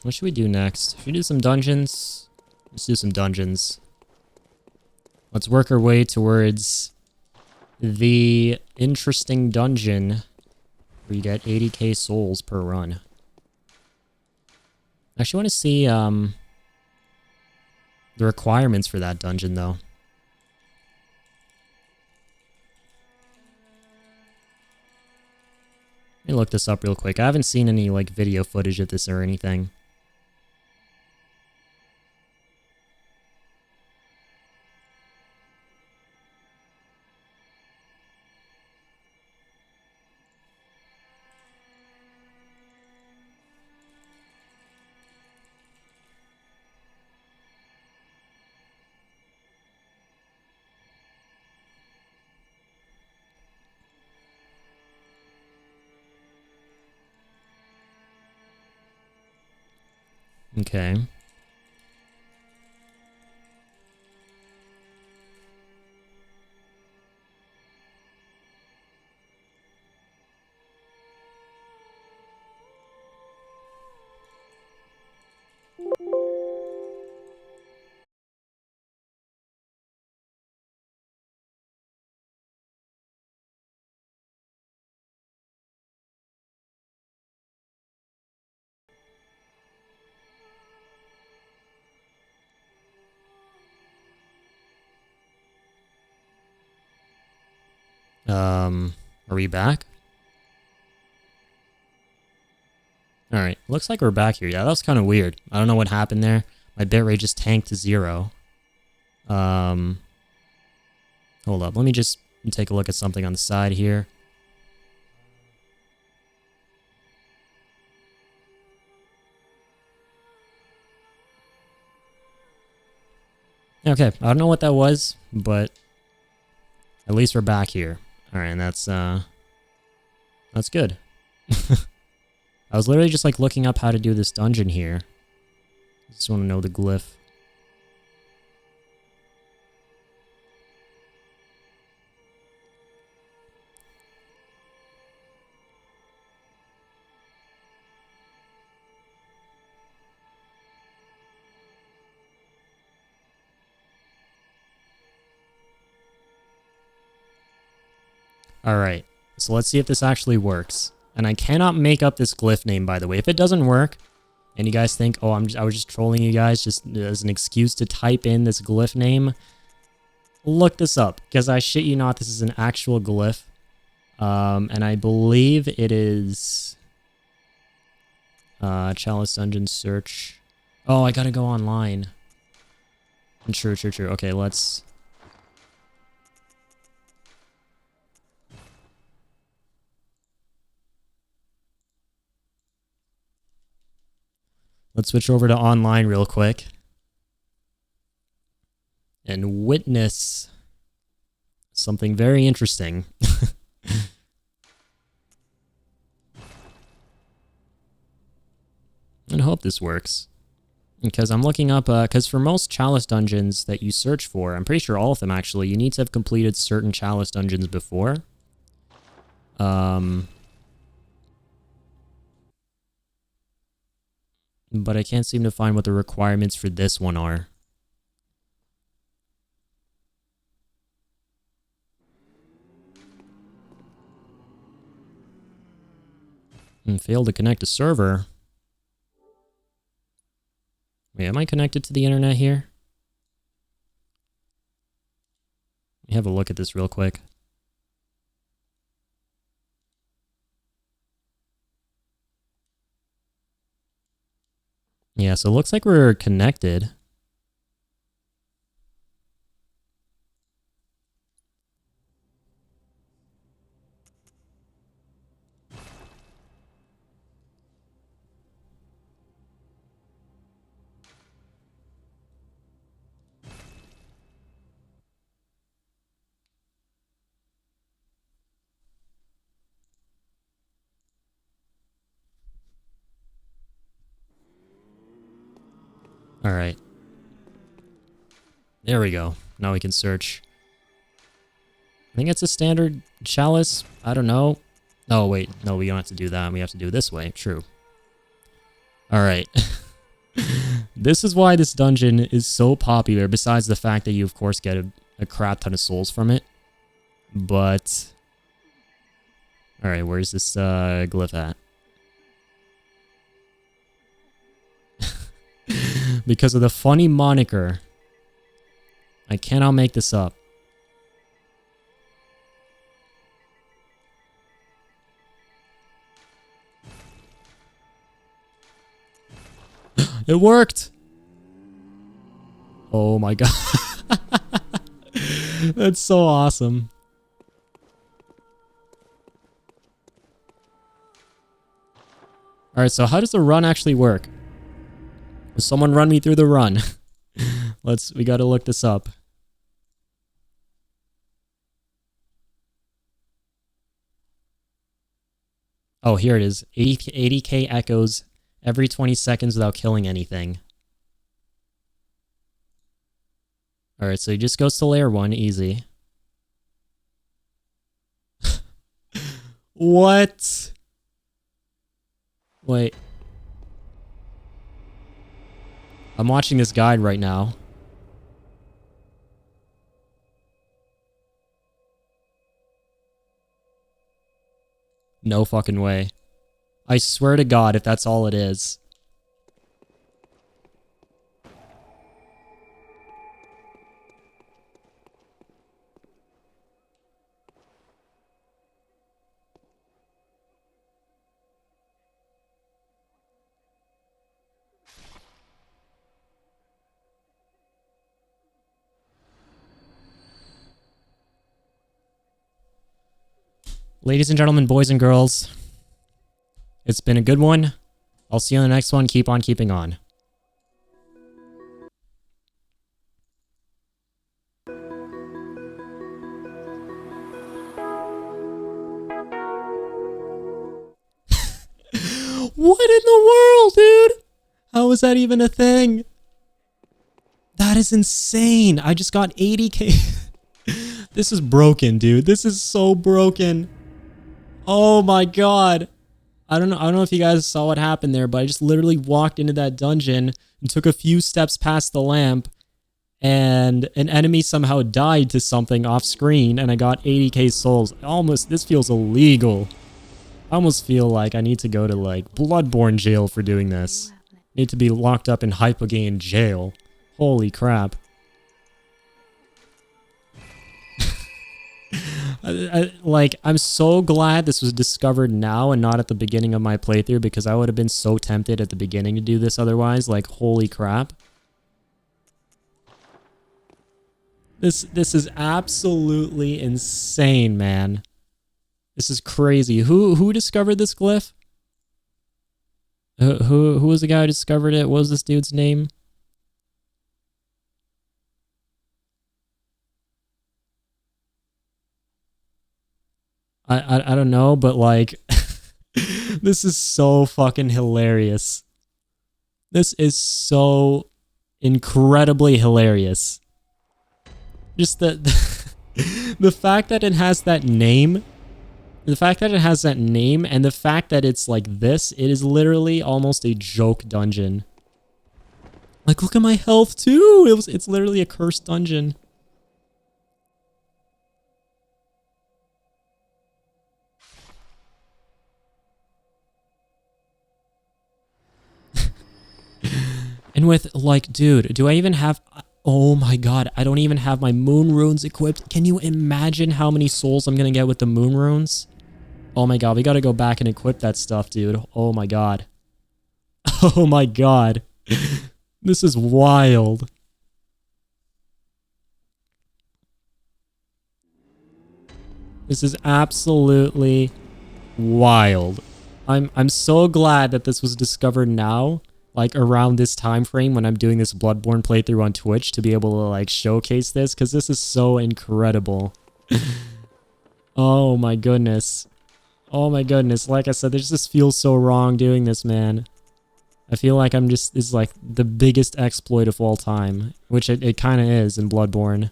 What should we do next? Should we do some dungeons? Let's do some dungeons. Let's work our way towards the interesting dungeon where you get 80k souls per run. I actually want to see the requirements for that dungeon, though. Let me look this up real quick. I haven't seen any, like, video footage of this or anything. Okay. Are we back? Alright, looks like we're back here. Yeah, that was kind of weird. I don't know what happened there. My bitrate just tanked to 0. Hold up. Let me just take a look at something on the side here. Okay, I don't know what that was, but at least we're back here. Alright, and that's good. I was literally just like looking up how to do this dungeon here. Just want to know the glyph. Alright, so let's see if this actually works. And I cannot make up this glyph name, by the way. If it doesn't work, and you guys think, oh, I was just trolling you guys just as an excuse to type in this glyph name, look this up, because I shit you not, this is an actual glyph. And I believe it is... Chalice Dungeon search. Oh, I gotta go online. True. Okay, let's... Let's switch over to online real quick. And witness something very interesting. And I hope this works. Because I'm looking up, because for most Chalice dungeons that you search for, I'm pretty sure all of them actually, you need to have completed certain Chalice dungeons before. But I can't seem to find what the requirements for this one are. And failed to connect to server. Wait, am I connected to the internet here? Let me have a look at this real quick. Yeah, so it looks like we're connected. Alright. There we go. Now we can search. I think it's a standard Chalice. I don't know. Oh, wait. No, we don't have to do that. We have to do it this way. True. Alright. This is why this dungeon is so popular, besides the fact that you, of course, get a crap ton of souls from it. But... Alright, where's this glyph at? Because of the funny moniker, I cannot make this up. It worked! Oh my god. That's so awesome. Alright, so how does the run actually work? Will someone run me through the run? We gotta look this up. Oh, here it is. 80k echoes every 20 seconds without killing anything. Alright, so he just goes to layer 1, easy. What? Wait. I'm watching this guide right now. No fucking way. I swear to God if that's all it is. Ladies and gentlemen, boys and girls, it's been a good one. I'll see you on the next one. Keep on keeping on. What in the world, dude? How is that even a thing? That is insane. I just got 80k. This is broken, dude. This is so broken. Oh my God. I don't know if you guys saw what happened there, but I just literally walked into that dungeon and took a few steps past the lamp, and an enemy somehow died to something off screen, and I got 80k souls. This feels illegal. I almost feel like I need to go to like Bloodborne jail for doing this. Need to be locked up in Hypogean jail. Holy crap. I'm so glad this was discovered now and not at the beginning of my playthrough, because I would have been so tempted at the beginning to do this otherwise. Like, holy crap. This is absolutely insane, man. This is crazy. Who discovered this glyph? Who was the guy who discovered it? What was this dude's name? I don't know, but like this is so fucking hilarious. This is so incredibly hilarious. Just the the fact that it has that name. The fact that it has that name and the fact that it's like this, it is literally almost a joke dungeon. Like, look at my health too. It's literally a cursed dungeon. And with like, dude, do I even have... Oh my God, I don't even have my moon runes equipped. Can you imagine how many souls I'm gonna get with the moon runes? Oh my God, we gotta go back and equip that stuff, dude. Oh my God. Oh my God. This is wild. This is absolutely wild. I'm so glad that this was discovered now, like around this time frame when I'm doing this Bloodborne playthrough on Twitch, to be able to like showcase this, because this is so incredible. Oh my goodness. Oh my goodness. Like I said, this just feels so wrong doing this, man. I feel like this is like the biggest exploit of all time, which it kind of is in Bloodborne.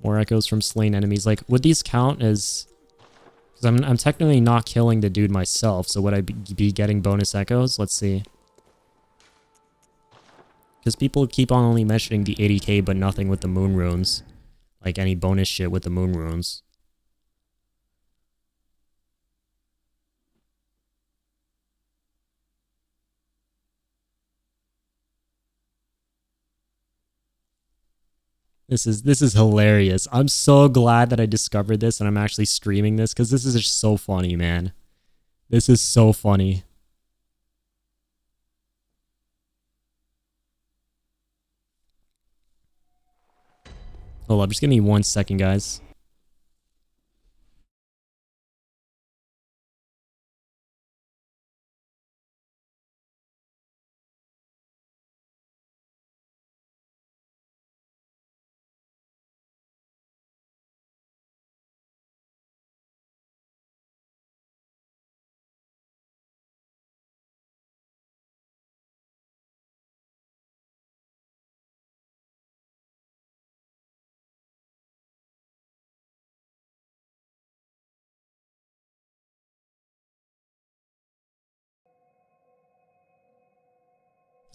More echoes from slain enemies. Like, would these count as... Because I'm technically not killing the dude myself, so would I be getting bonus echoes? Let's see. Because people keep on only mentioning the 80k, but nothing with the moon runes. Like, any bonus shit with the moon runes. This is hilarious. I'm so glad that I discovered this and I'm actually streaming this, because this is just so funny, man. This is so funny. Hold up, just give me 1 second, guys.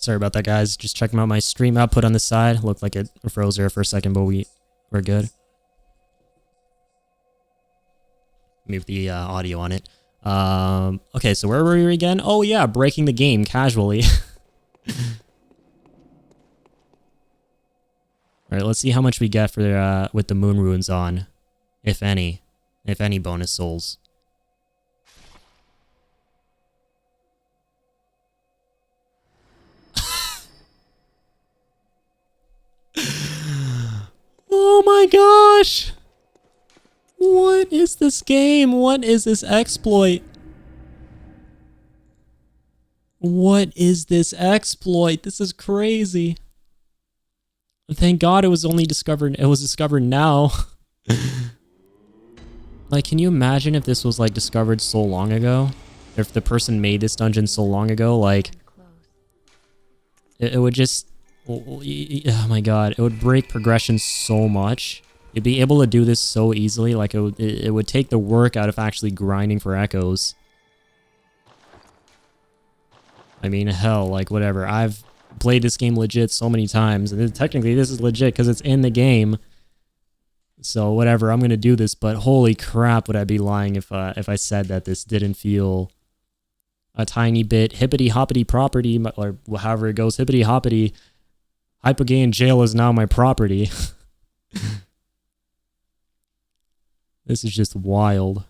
Sorry about that, guys. Just checking out my stream output on the side. Looked like it froze there for a second, but we're good. Move the audio on it. Okay, so where were we again? Oh yeah, breaking the game casually. All right, let's see how much we get for with the moon runes on, if any bonus souls. Oh my gosh! What is this game? What is this exploit? What is this exploit? This is crazy. Thank God it was only discovered. It was discovered now. Like, can you imagine if this was like discovered so long ago? If the person made this dungeon so long ago, like, it would just, oh my God, it would break progression so much. You'd be able to do this so easily. Like, it would take the work out of actually grinding for echoes. I mean, hell, like, whatever. I've played this game legit so many times, and technically this is legit because it's in the game. So whatever, I'm gonna do this. But holy crap, would I be lying if I said that this didn't feel a tiny bit hippity hoppity property, or however it goes, hippity hoppity. Hypogean jail is now my property. This is just wild.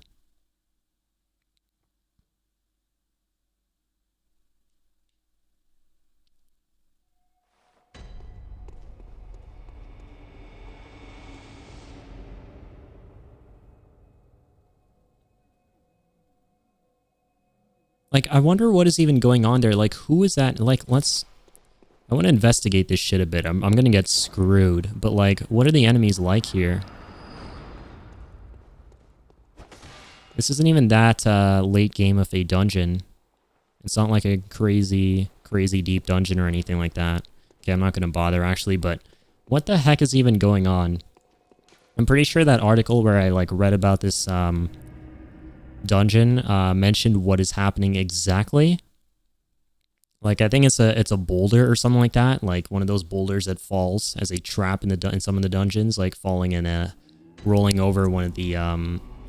Like, I wonder what is even going on there. Like, who is that? Like, I want to investigate this shit a bit. I'm gonna get screwed. But, like, what are the enemies like here? This isn't even that late game of a dungeon. It's not like a crazy deep dungeon or anything like that. Okay, I'm not gonna bother, actually, but what the heck is even going on? I'm pretty sure that article where I, like, read about this, dungeon mentioned what is happening exactly. Like, I think it's a boulder or something like that, like one of those boulders that falls as a trap in some of the dungeons, like falling and rolling over one of the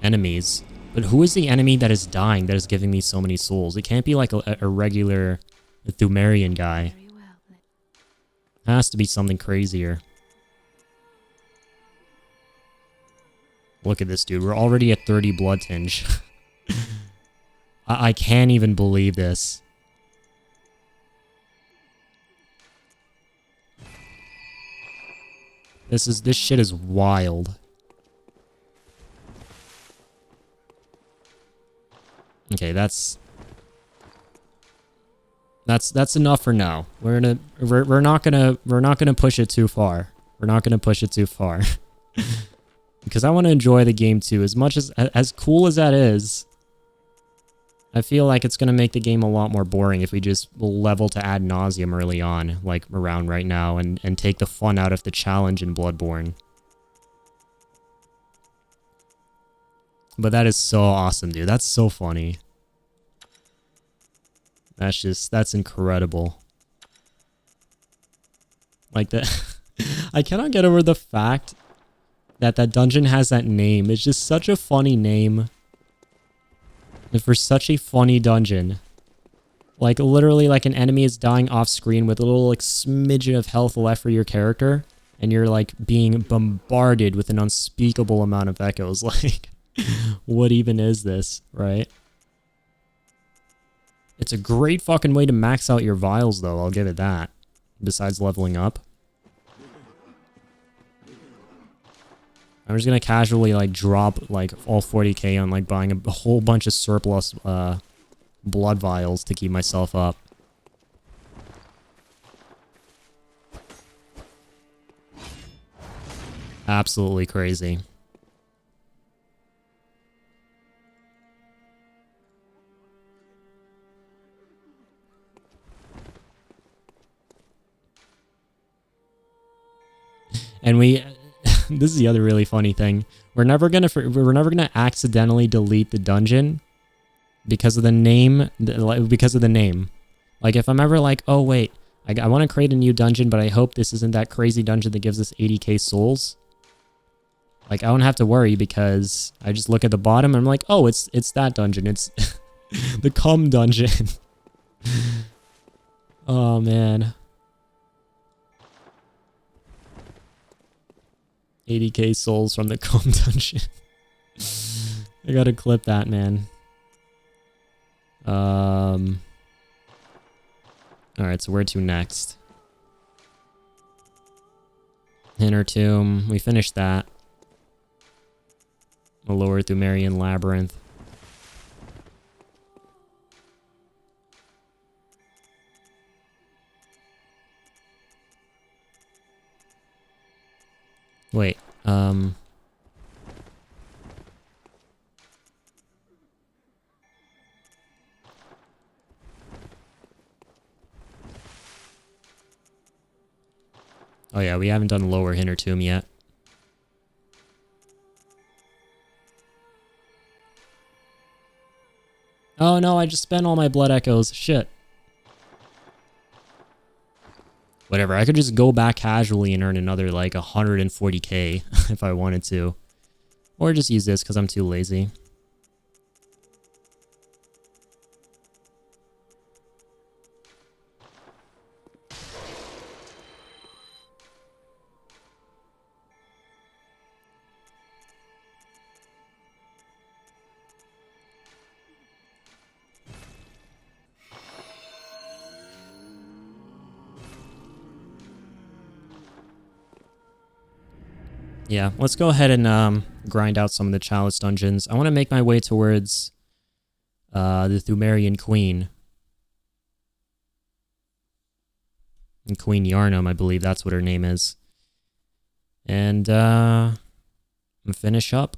enemies. But who is the enemy that is dying that is giving me so many souls? It can't be like a regular Thumerian guy. It has to be something crazier. Look at this, dude. We're already at 30 blood tinge. I can't even believe this. This shit is wild. Okay, that's enough for now. We're not gonna push it too far. We're not gonna push it too far. Because I want to enjoy the game too. As much as cool as that is, I feel like it's going to make the game a lot more boring if we just level to ad nauseum early on, like around right now, and take the fun out of the challenge in Bloodborne. But that is so awesome, dude. That's so funny. That's incredible. Like that. I cannot get over the fact that dungeon has that name. It's just such a funny name. And for such a funny dungeon. Like, literally, like, an enemy is dying off screen with a little, like, smidgen of health left for your character. And you're, like, being bombarded with an unspeakable amount of echoes. Like, what even is this, right? It's a great fucking way to max out your vials, though. I'll give it that. Besides leveling up. I'm just gonna casually, like, drop, like, all 40k on, like, buying a whole bunch of surplus, blood vials to keep myself up. Absolutely crazy. And this is the other really funny thing. We're never gonna accidentally delete the dungeon because of the name. Like, if I'm ever like, oh wait, I want to create a new dungeon, but I hope this isn't that crazy dungeon that gives us 80k souls. Like, I don't have to worry because I just look at the bottom and I'm like, oh, it's that dungeon. It's the cum dungeon. Oh, man. 80k souls from the cum dungeon. I gotta clip that, man. Alright, so where to next? Inner Tomb. We finished that. The Lower Thumerian Labyrinth. Wait, oh yeah, we haven't done Lower Inner Tomb yet. Oh no, I just spent all my blood echoes. Shit. Whatever, I could just go back casually and earn another like 140k if I wanted to. Or just use this because I'm too lazy. Yeah, let's go ahead and grind out some of the Chalice dungeons. I want to make my way towards the Thumerian Queen. And Queen Yarnum, I believe that's what her name is. And finish up.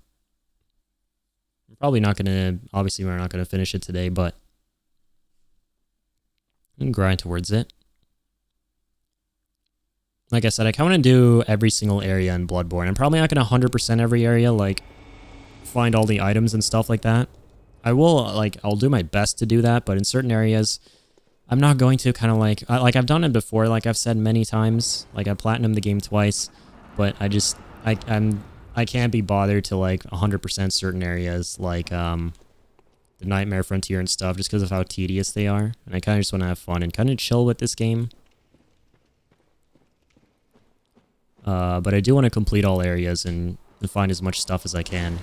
We're probably not going to, obviously we're not going to finish it today, but we can grind towards it. Like I said, I kind of want to do every single area in Bloodborne. I'm probably not going to 100% every area, like, find all the items and stuff like that. I will, like, I'll do my best to do that, but in certain areas, I'm not going to kind of like I've done it before, like I've said many times. Like, I platinumed the game twice, but I can't be bothered to, like, 100% certain areas, like, the Nightmare Frontier and stuff, just because of how tedious they are. And I kind of just want to have fun and kind of chill with this game. But I do want to complete all areas and find as much stuff as I can.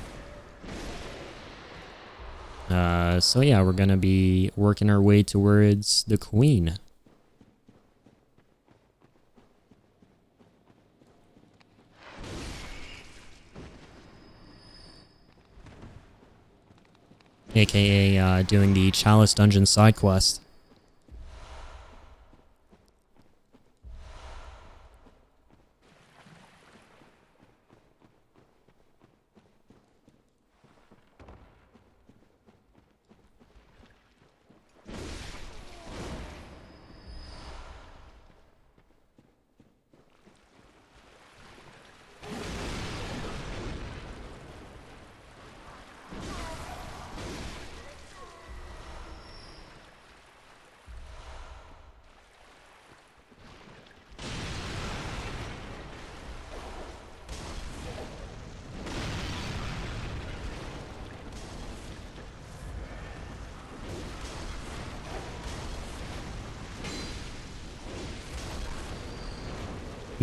So yeah, we're going to be working our way towards the Queen. AKA doing the Chalice Dungeon side quest.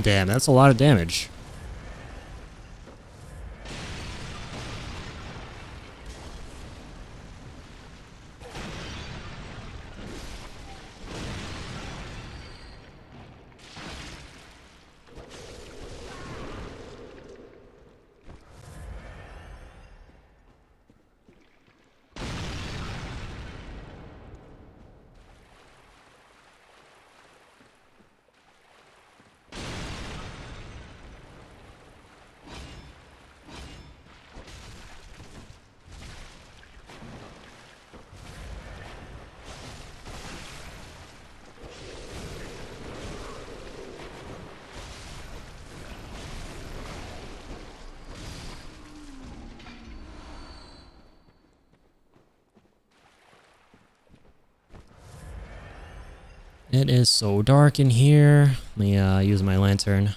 Damn, that's a lot of damage. It is so dark in here. Let me use my lantern.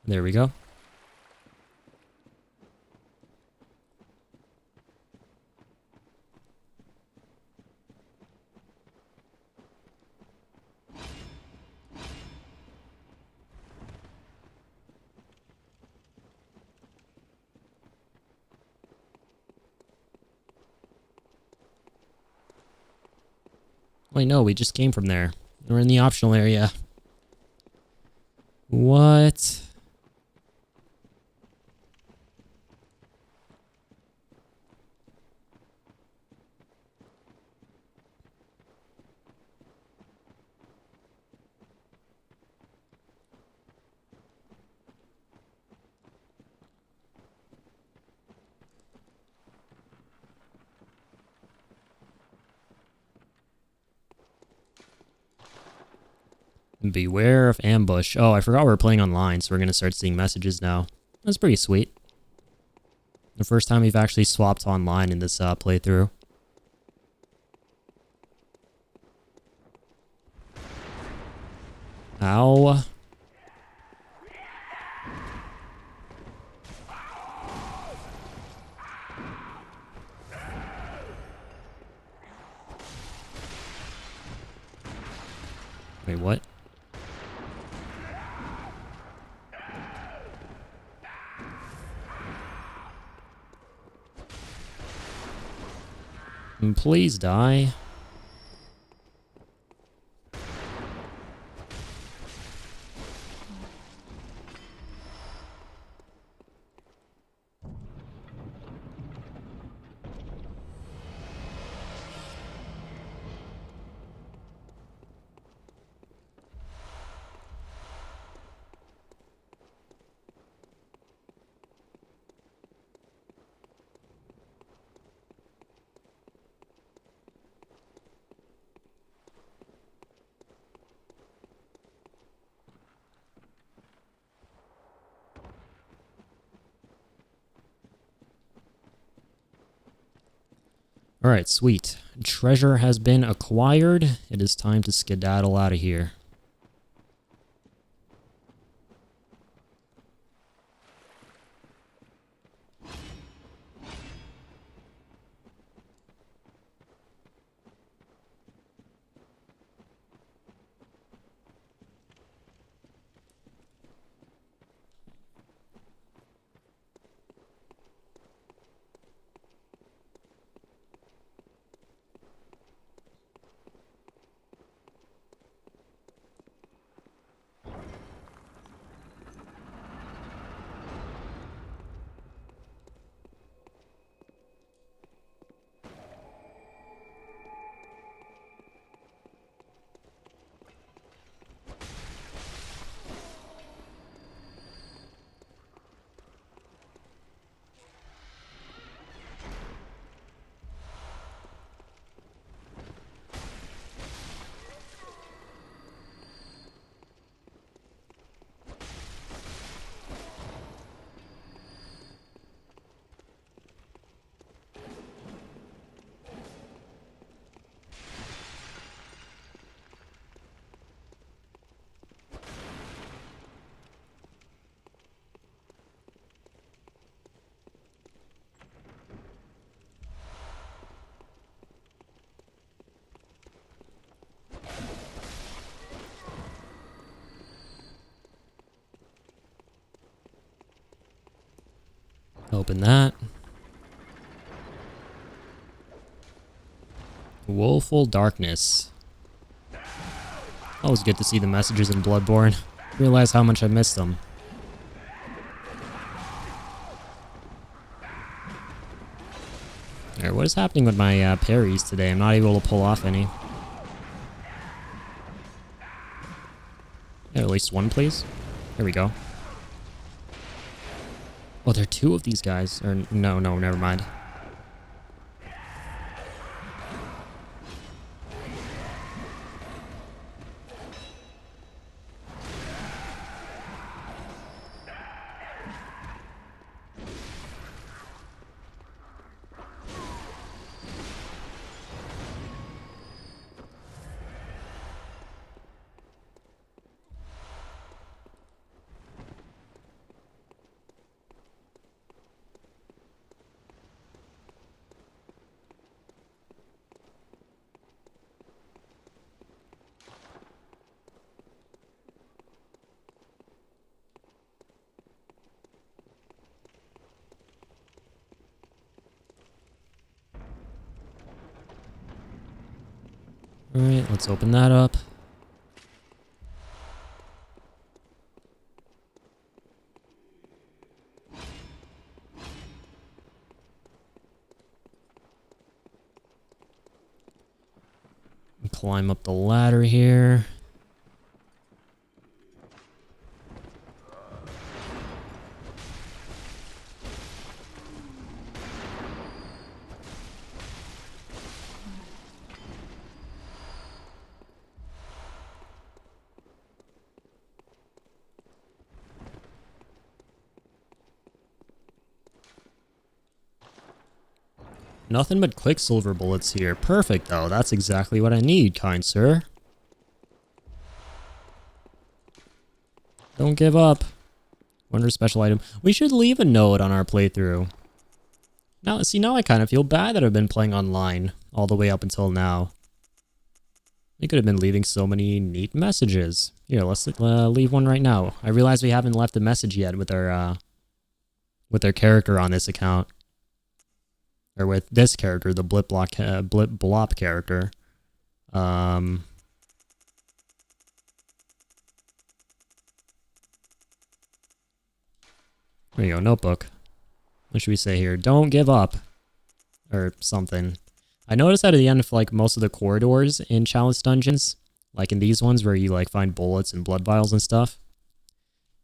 There we go. Wait, no, we just came from there. We're in the optional area. What? Beware of ambush. Oh, I forgot we were playing online, so we're going to start seeing messages now. That's pretty sweet. The first time we've actually swapped online in this playthrough. Ow. Wait, what? Please die. Alright, sweet. Treasure has been acquired. It is time to skedaddle out of here. Open that. Woeful Darkness. Always good to see the messages in Bloodborne. Realize how much I missed them. Alright, what is happening with my parries today? I'm not able to pull off any. Yeah, at least one, please. There we go. Oh, there are two of these guys. Or no, never mind. Alright, let's open that up. Climb up the ladder here. Nothing but quicksilver bullets here. Perfect, though. That's exactly what I need, kind sir. Don't give up. Wonder special item. We should leave a note on our playthrough. Now, see, now I kind of feel bad that I've been playing online all the way up until now. We could have been leaving so many neat messages. Here, let's leave one right now. I realize we haven't left a message yet with our character on this account. Or with this character, the Blip Blop character. There you go, notebook. What should we say here? Don't give up. Or something. I noticed that at the end of like most of the corridors in Chalice dungeons, like in these ones where you like find bullets and blood vials and stuff,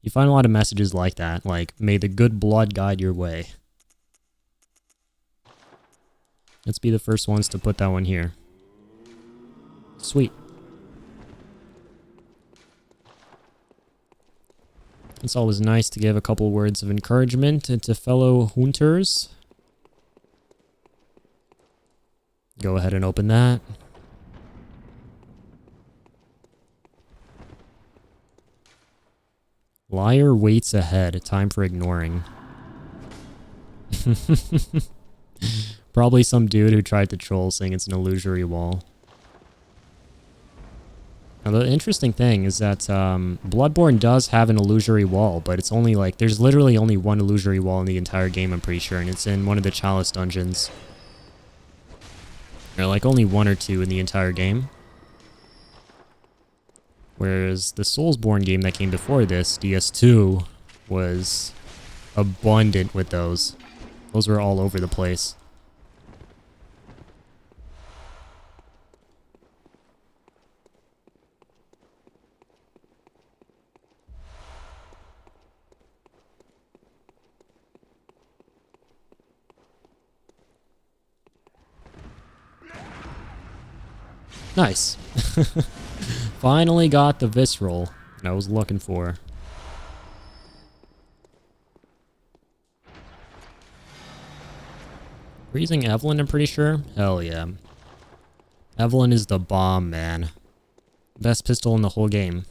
you find a lot of messages like that, like, may the good blood guide your way. Let's be the first ones to put that one here. Sweet. It's always nice to give a couple words of encouragement to fellow hunters. Go ahead and open that. Liar waits ahead. Time for ignoring. Probably some dude who tried to troll saying it's an illusory wall. Now the interesting thing is that Bloodborne does have an illusory wall, but it's only like, there's literally only one illusory wall in the entire game, I'm pretty sure, and it's in one of the Chalice dungeons. There are like only one or two in the entire game. Whereas the Soulsborne game that came before this, DS2, was abundant with those. Those were all over the place. Nice. Finally got the visceral that I was looking for. We're using Evelyn, I'm pretty sure. Hell yeah. Evelyn is the bomb, man. Best pistol in the whole game.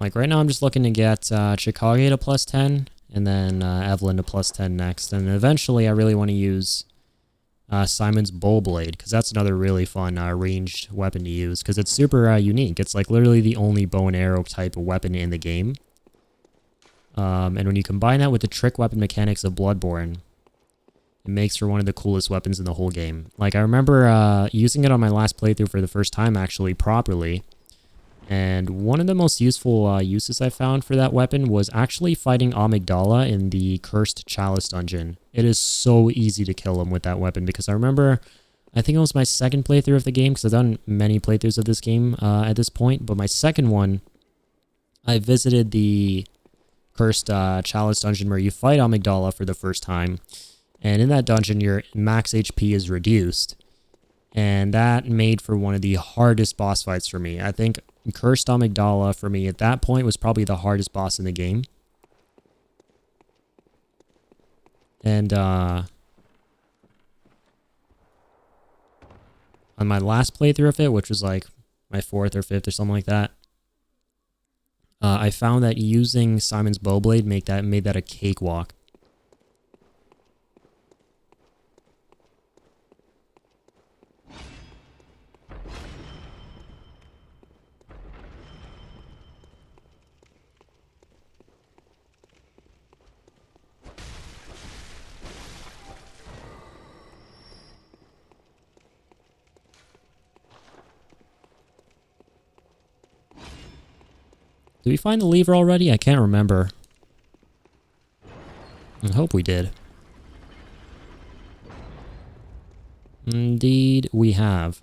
Like right now I'm just looking to get Chikage to +10 and then Evelyn to +10 next. And eventually I really want to use Simon's Bow Blade, because that's another really fun ranged weapon to use, because it's super unique. It's like literally the only bow and arrow type of weapon in the game. And when you combine that with the trick weapon mechanics of Bloodborne, it makes for one of the coolest weapons in the whole game. Like I remember using it on my last playthrough for the first time actually properly. And one of the most useful uses I found for that weapon was actually fighting Amygdala in the Cursed Chalice dungeon. It is so easy to kill him with that weapon, because I remember, I think it was my second playthrough of the game, because I've done many playthroughs of this game at this point, but my second one, I visited the Cursed Chalice dungeon where you fight Amygdala for the first time, and in that dungeon your max HP is reduced, and that made for one of the hardest boss fights for me. I think Cursed Amygdala for me at that point was probably the hardest boss in the game. And on my last playthrough of it, which was like my 4th or 5th or something like that, I found that using Simon's Bow Blade made that a cakewalk. Did we find the lever already? I can't remember. I hope we did. Indeed, we have.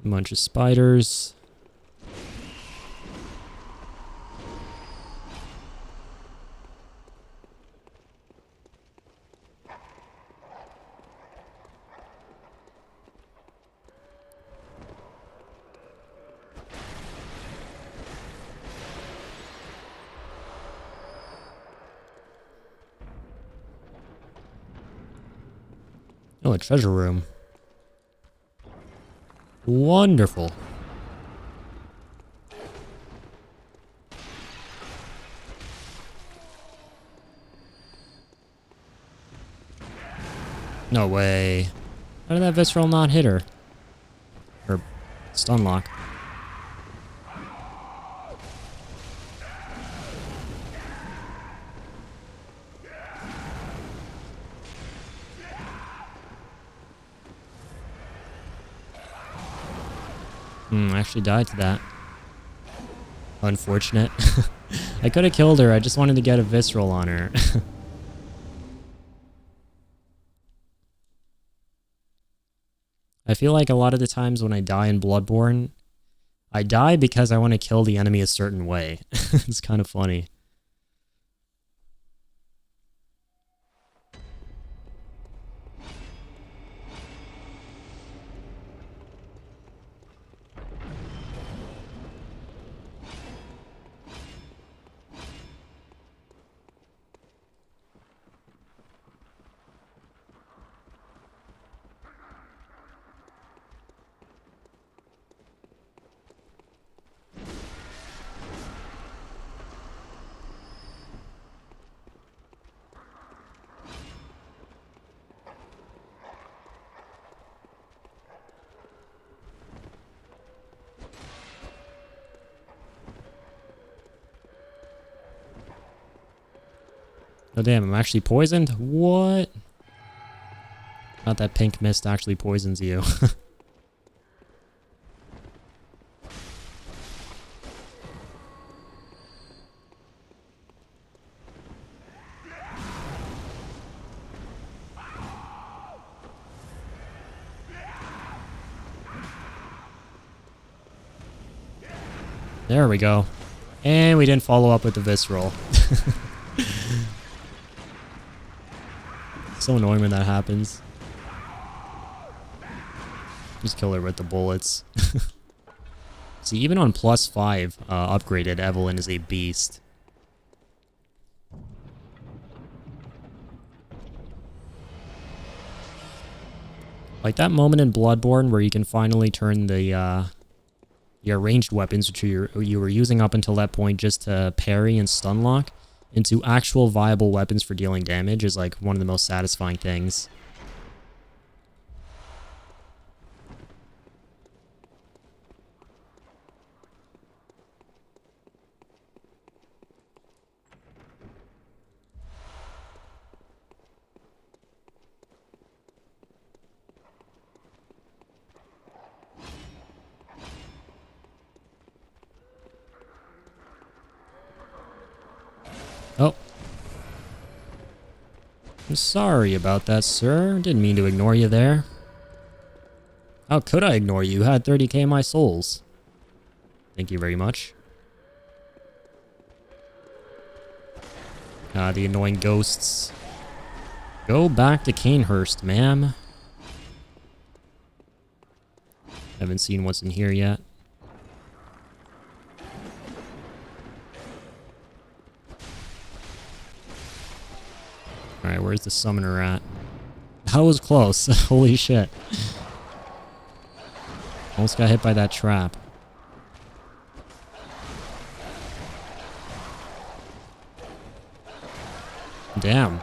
A bunch of spiders. Oh, a treasure room. Wonderful. No way. How did that visceral not hit her? Or stun lock. I actually died to that. Unfortunate. I could have killed her, I just wanted to get a visceral on her. I feel like a lot of the times when I die in Bloodborne, I die because I want to kill the enemy a certain way. It's kind of funny. Oh damn, I'm actually poisoned? What? Not that pink mist actually poisons you. There we go. And we didn't follow up with the visceral. So annoying when that happens. Just kill her with the bullets. See, even on +5 upgraded, Evelyn is a beast. Like that moment in Bloodborne where you can finally turn the ranged weapons, which you were using up until that point just to parry and stun lock, into actual viable weapons for dealing damage is like one of the most satisfying things. Oh. I'm sorry about that, sir. Didn't mean to ignore you there. How could I ignore you? You had 30k of my souls. Thank you very much. The annoying ghosts. Go back to Canehurst, ma'am. Haven't seen what's in here yet. Alright, where's the summoner at? That was close. Holy shit. Almost got hit by that trap. Damn.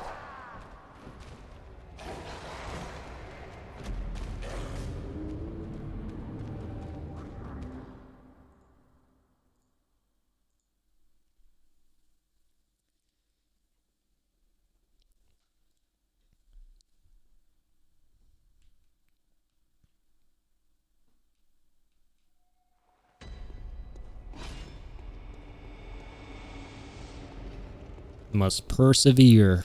Must persevere.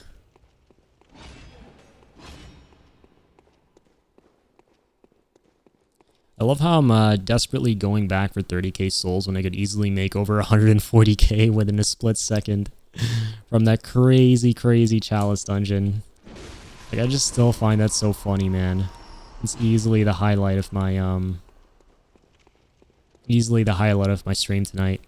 I love how I'm desperately going back for 30k souls when I could easily make over 140k within a split second from that crazy, crazy Chalice dungeon. Like, I just still find that so funny, man. It's easily the highlight of my, stream tonight.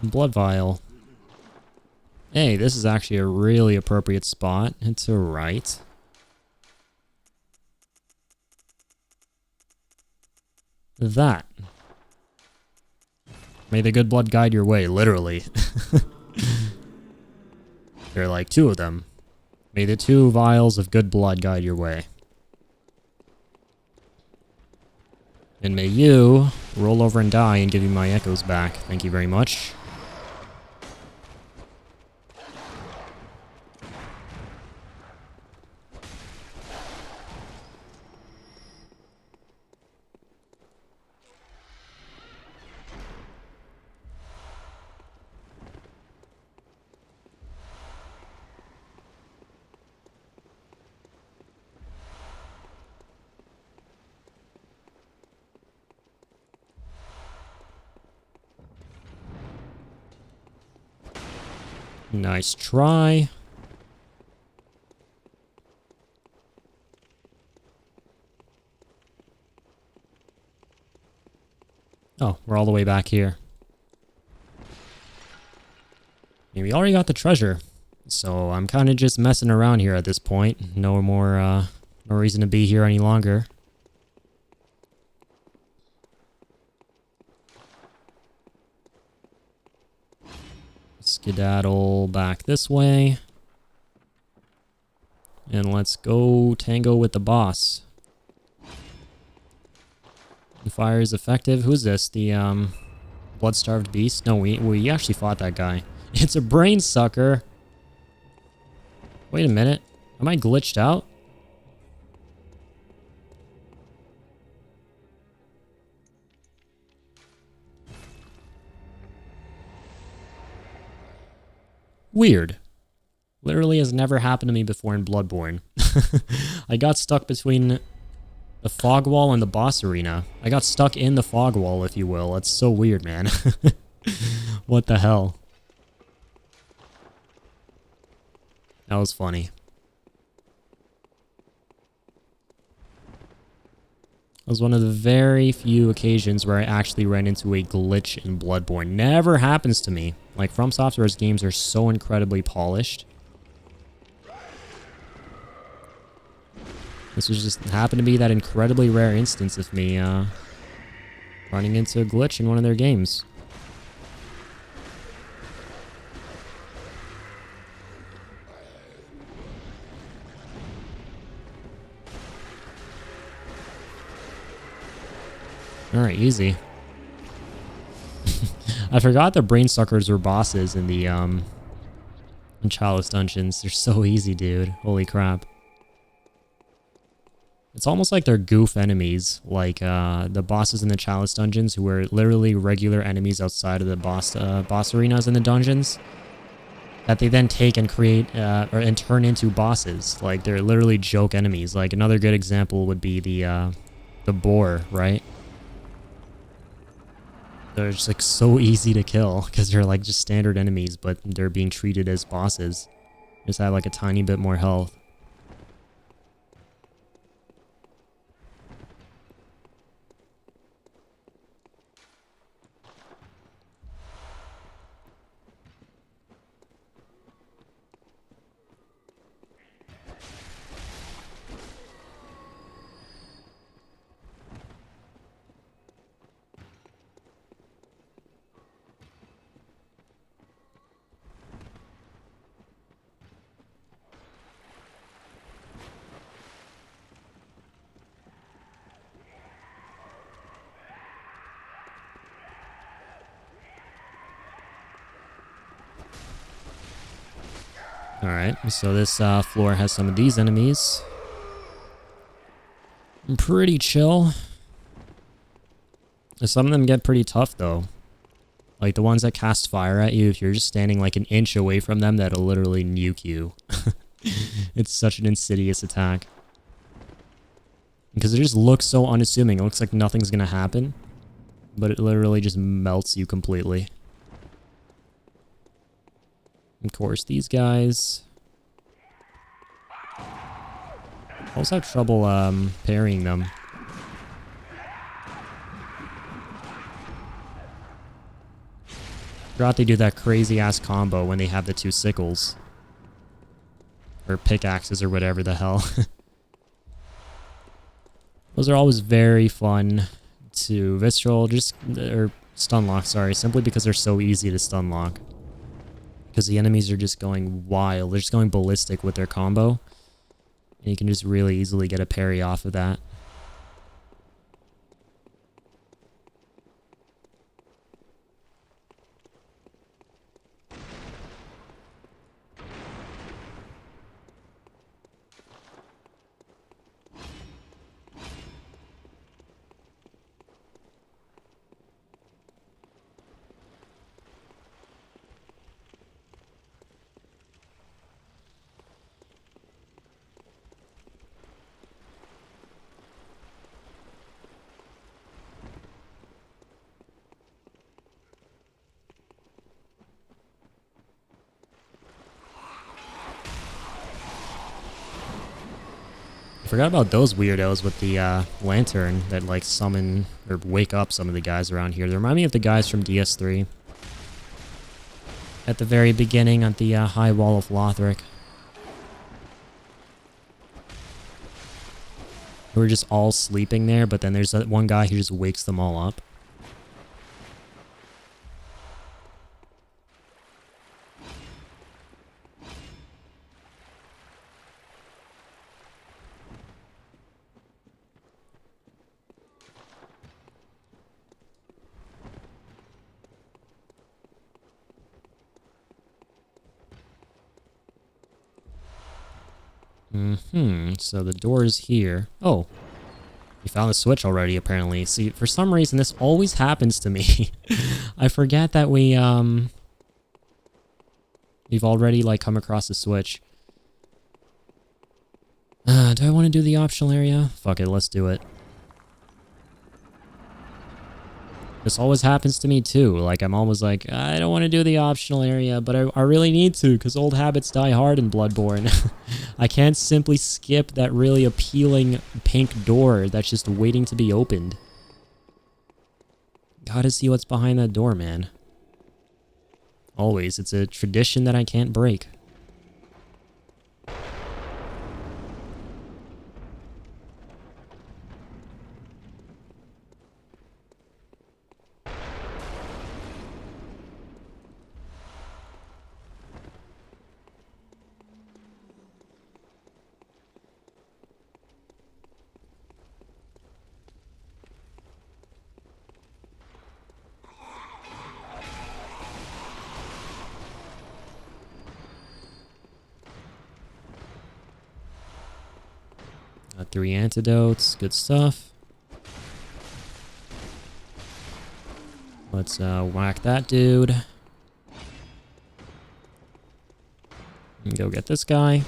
Blood vial. Hey, this is actually a really appropriate spot. It's alright. That. May the good blood guide your way, literally. There are like 2 of them. May the 2 vials of good blood guide your way. And may you roll over and die and give me my echoes back. Thank you very much. Nice try. Oh, we're all the way back here. I mean, we already got the treasure, so I'm kind of just messing around here at this point. No more, no reason to be here any longer. Skedaddle back this way. And let's go tango with the boss. The fire is effective. Who's this? The blood-starved beast? No, we actually fought that guy. It's a brain sucker. Wait a minute. Am I glitched out? Weird. Literally has never happened to me before in Bloodborne. I got stuck between the fog wall and the boss arena. I got stuck in the fog wall, if you will. It's so weird, man. What the hell? That was funny. It was one of the very few occasions where I actually ran into a glitch in Bloodborne. Never happens to me. Like, From Software's games are so incredibly polished. This was just happened to be that incredibly rare instance of me running into a glitch in one of their games. Alright, easy. I forgot the brain suckers were bosses in the in Chalice dungeons. They're so easy, dude. Holy crap. It's almost like they're goof enemies, like the bosses in the Chalice dungeons, who were literally regular enemies outside of the boss arenas in the dungeons, that they then take and create and turn into bosses. Like, they're literally joke enemies. Like, another good example would be the boar, right? They're just like so easy to kill because they're like just standard enemies, but they're being treated as bosses. Just have like a tiny bit more health. Alright, so this floor has some of these enemies. Pretty chill. Some of them get pretty tough, though. Like, the ones that cast fire at you, if you're just standing like an inch away from them, that'll literally nuke you. It's such an insidious attack. Because it just looks so unassuming. It looks like nothing's gonna happen. But it literally just melts you completely. Of course, these guys... I always have trouble parrying them. Forgot they do that crazy ass combo when they have the two sickles. Or pickaxes or whatever the hell. Those are always very fun to visceral, or stunlock, sorry, simply because they're so easy to stunlock. Because the enemies are just going wild, they're just going ballistic with their combo. And you can just really easily get a parry off of that. I forgot about those weirdos with the lantern that like summon or wake up some of the guys around here. They remind me of the guys from DS3. At the very beginning on the high wall of Lothric. Who are just all sleeping there, but then there's that one guy who just wakes them all up. So the door is here. Oh, we found the switch already, apparently. See, for some reason, this always happens to me. I forget that we've already, like, come across the switch. Do I want to do the optional area? Fuck it, let's do it. This always happens to me, too. Like, I'm always like, I don't want to do the optional area, but I really need to, because old habits die hard in Bloodborne. I can't simply skip that really appealing pink door that's just waiting to be opened. Gotta see what's behind that door, man. Always. It's a tradition that I can't break. Got 3 antidotes. Good stuff. Let's whack that dude. And go get this guy.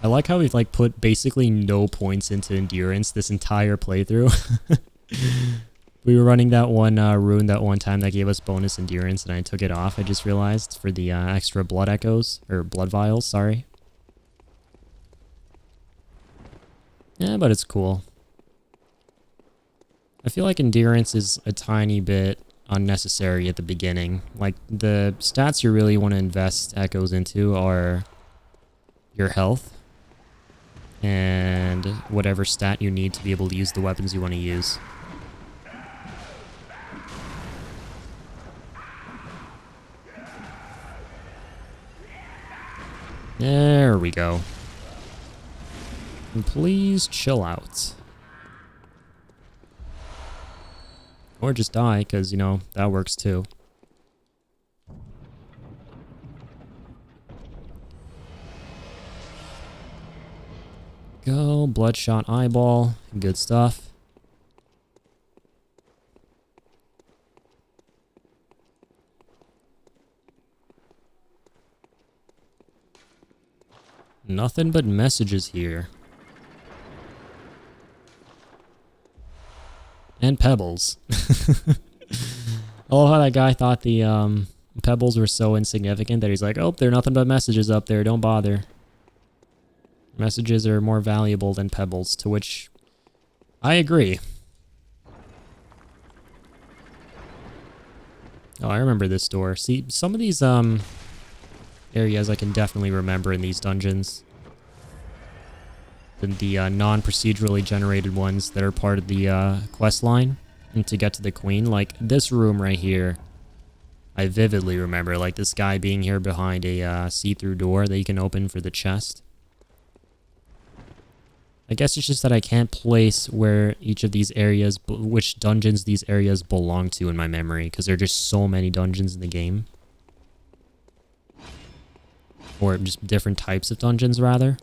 I like how we've like put basically no points into endurance this entire playthrough. We were running that one rune that one time that gave us bonus endurance, and I took it off, I just realized, for the extra blood echoes, or blood vials, sorry. Yeah, but it's cool. I feel like endurance is a tiny bit unnecessary at the beginning. Like, the stats you really want to invest echoes into are your health, and whatever stat you need to be able to use the weapons you want to use. There we go. And please chill out. Or just die, because, you know, that works too. Go, bloodshot eyeball, good stuff. Nothing but messages here. And pebbles. I love how that guy thought the pebbles were so insignificant that he's like, oh, there are nothing but messages up there, don't bother. Messages are more valuable than pebbles, to which I agree. Oh, I remember this door. See, some of these areas I can definitely remember in these dungeons. The non-procedurally generated ones that are part of the quest line. And to get to the queen, like this room right here, I vividly remember, like this guy being here behind a see-through door that you can open for the chest. I guess it's just that I can't place where each of these areas, which dungeons these areas belong to in my memory, because there are just so many dungeons in the game. Or just different types of dungeons, rather.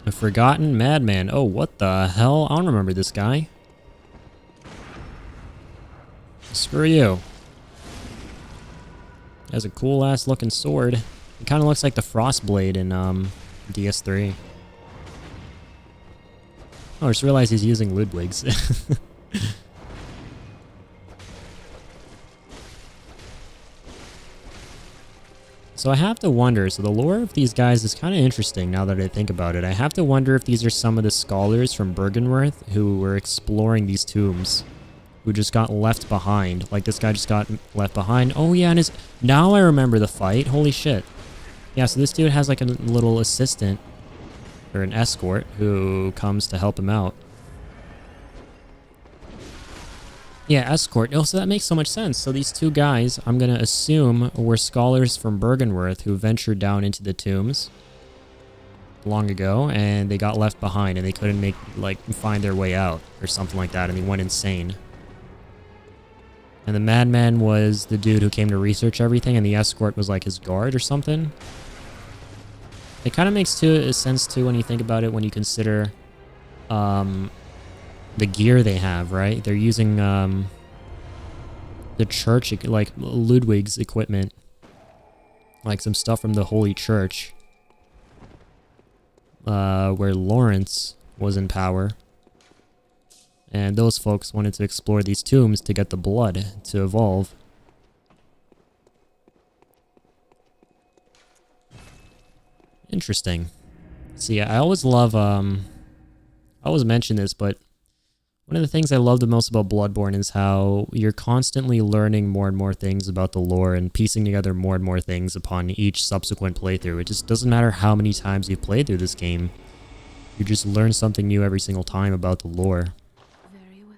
A forgotten madman. Oh, what the hell? I don't remember this guy. Screw you. He has a cool ass looking sword. It kind of looks like the Frostblade in DS3. Oh, I just realized he's using Ludwig's. So I have to wonder, so the lore of these guys is kind of interesting now that I think about it. I have to wonder if these are some of the scholars from Bergenworth who were exploring these tombs, who just got left behind. Like this guy just got left behind. Oh yeah, and now I remember the fight. Holy shit. Yeah, so this dude has like a little assistant, or an escort, who comes to help him out. Yeah, escort. Oh, so that makes so much sense. So these two guys, I'm going to assume, were scholars from Bergenworth who ventured down into the tombs long ago, and they got left behind, and they couldn't find their way out, or something like that, and they went insane. And the madman was the dude who came to research everything, and the escort was like his guard or something. It kind of makes sense, too, when you think about it, when you consider the gear they have, right? They're using the church, like Ludwig's equipment, like some stuff from the Holy Church, where Lawrence was in power, and those folks wanted to explore these tombs to get the blood to evolve. Interesting. See, I always love I always mention this, but one of the things I love the most about Bloodborne is how you're constantly learning more and more things about the lore and piecing together more and more things upon each subsequent playthrough. It just doesn't matter how many times you've played through this game. You just learn something new every single time about the lore. Very well.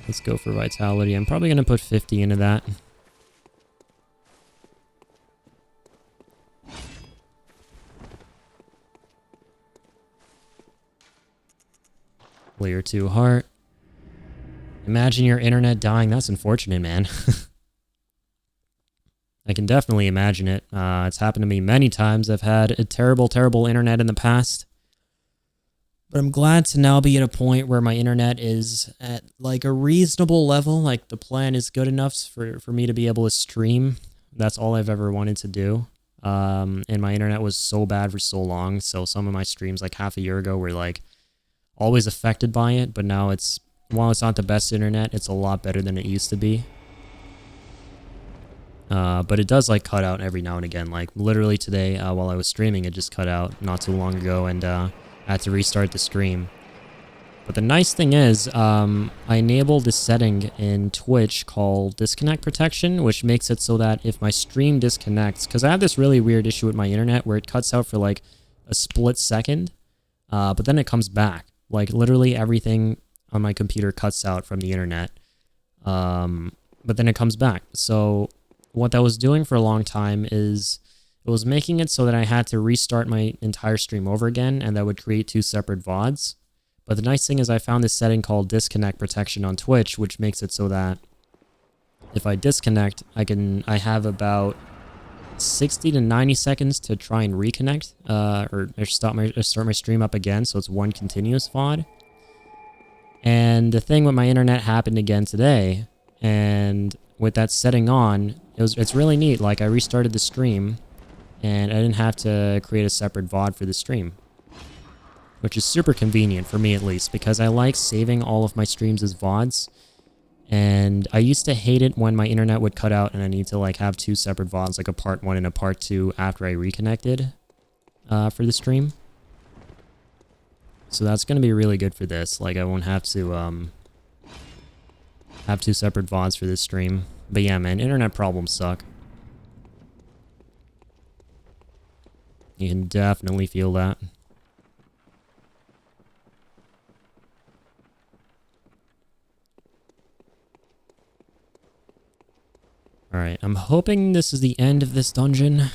Let's go for vitality. I'm probably going to put 50 into that. Layer 2 heart. Imagine your internet dying. That's unfortunate, man. I can definitely imagine it. It's happened to me many times. I've had a terrible, terrible internet in the past. But I'm glad to now be at a point where my internet is at like a reasonable level. Like the plan is good enough for me to be able to stream. That's all I've ever wanted to do. And my internet was so bad for so long. So some of my streams like half a year ago were like always affected by it, but now while it's not the best internet, it's a lot better than it used to be. But it does like cut out every now and again. Like literally today, while I was streaming, it just cut out not too long ago, and I had to restart the stream. But the nice thing is, I enabled this setting in Twitch called disconnect protection, which makes it so that if my stream disconnects, because I have this really weird issue with my internet where it cuts out for like a split second, but then it comes back. Like literally everything on my computer cuts out from the internet, but then it comes back. So what that was doing for a long time is it was making it so that I had to restart my entire stream over again, and that would create 2 separate VODs. But the nice thing is I found this setting called disconnect protection on Twitch, which makes it so that if I disconnect, I have about 60 to 90 seconds to try and reconnect, or start my stream up again, so it's one continuous VOD. And the thing with my internet happened again today, and with that setting on, it's really neat. Like I restarted the stream, and I didn't have to create a separate VOD for the stream, which is super convenient for me at least, because I like saving all of my streams as VODs. And I used to hate it when my internet would cut out and I need to like have 2 separate VODs, like a part 1 and a part 2 after I reconnected for the stream. So that's going to be really good for this. Like I won't have to have 2 separate VODs for this stream. But yeah, man, internet problems suck. You can definitely feel that. Alright, I'm hoping this is the end of this dungeon.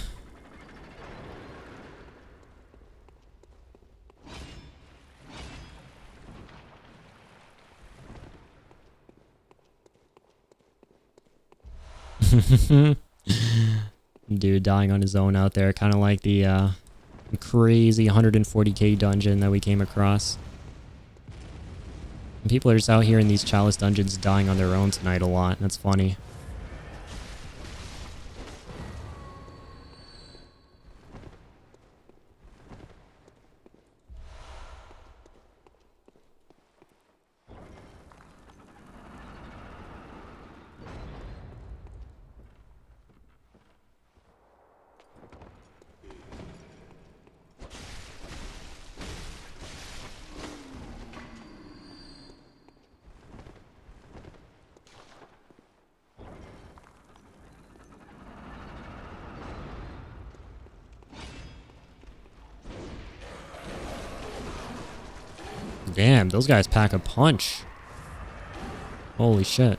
Dude dying on his own out there, kind of like the crazy 140k dungeon that we came across. And people are just out here in these Chalice dungeons dying on their own tonight a lot. That's funny. Damn, those guys pack a punch. Holy shit.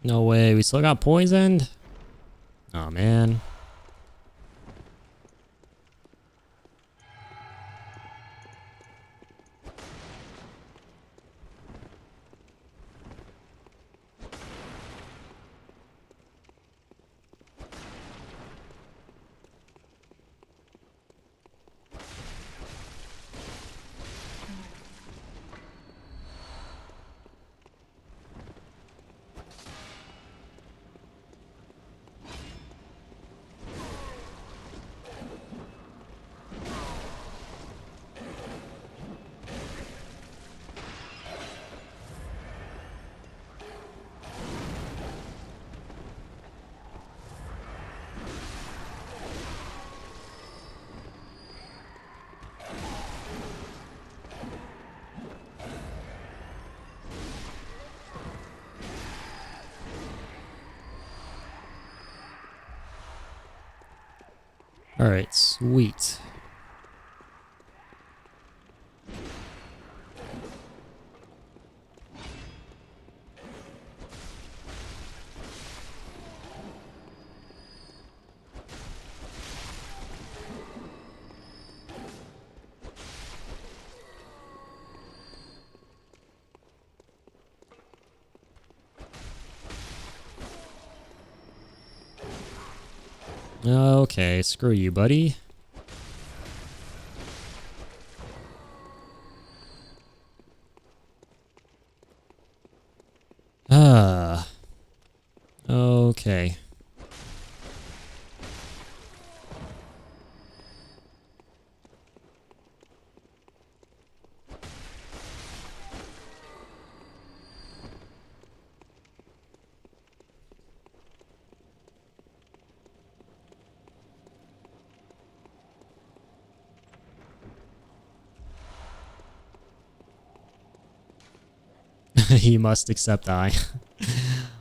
No way, we still got poisoned? Oh man. Alright, sweet. Okay, screw you, buddy. Okay. He must accept I.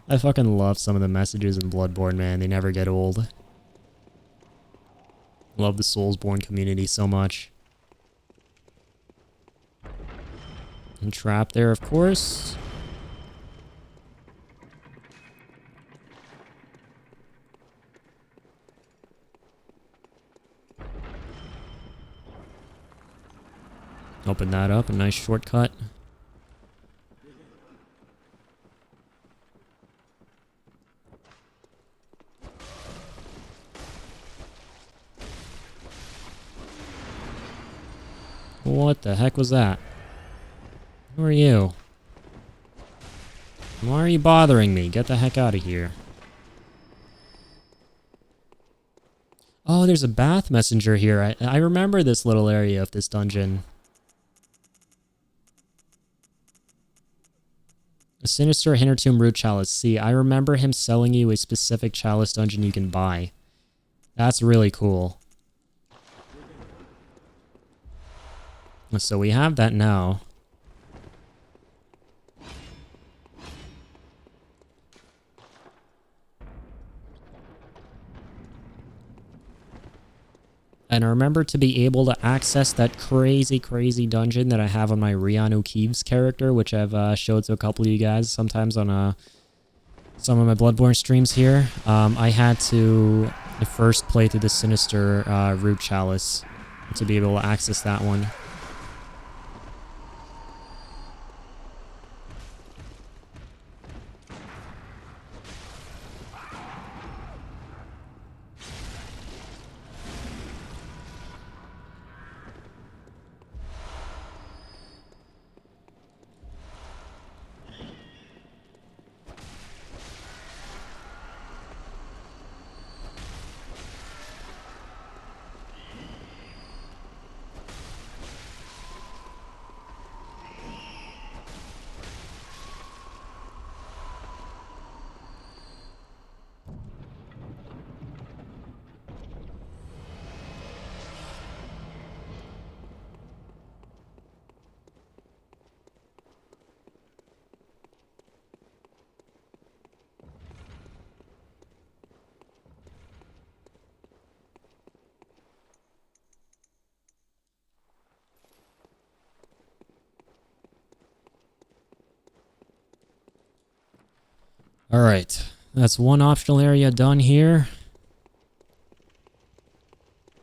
I fucking love some of the messages in Bloodborne, man. They never get old. Love the Soulsborne community so much. And trap there, of course. Open that up, a nice shortcut. What the heck was that? Who are you? Why are you bothering me? Get the heck out of here. Oh, there's a bath messenger here. I remember this little area of this dungeon. A sinister Hintertomb root chalice. See, I remember him selling you a specific chalice dungeon you can buy. That's really cool. So we have that now. And I remember to be able to access that crazy dungeon that I have on my Rianu Keeves character, which I've showed to a couple of you guys sometimes on some of my Bloodborne streams here. I had to first play through the Sinister Root Chalice to be able to access that one. Alright, that's one optional area done here.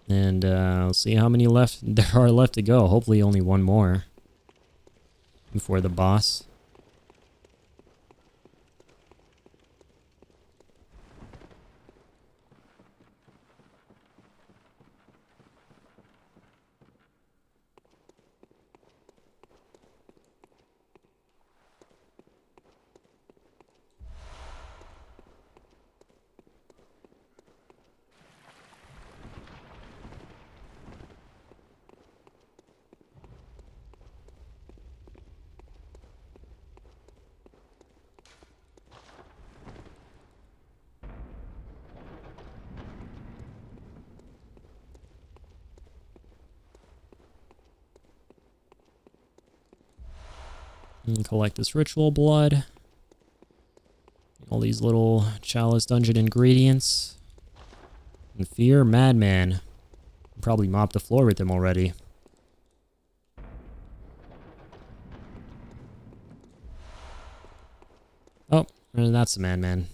And we'll see how many left there are left to go. Hopefully only one more before the boss. And collect this ritual blood. All these little chalice dungeon ingredients. And fear madman. Probably mopped the floor with him already. Oh, and that's the madman.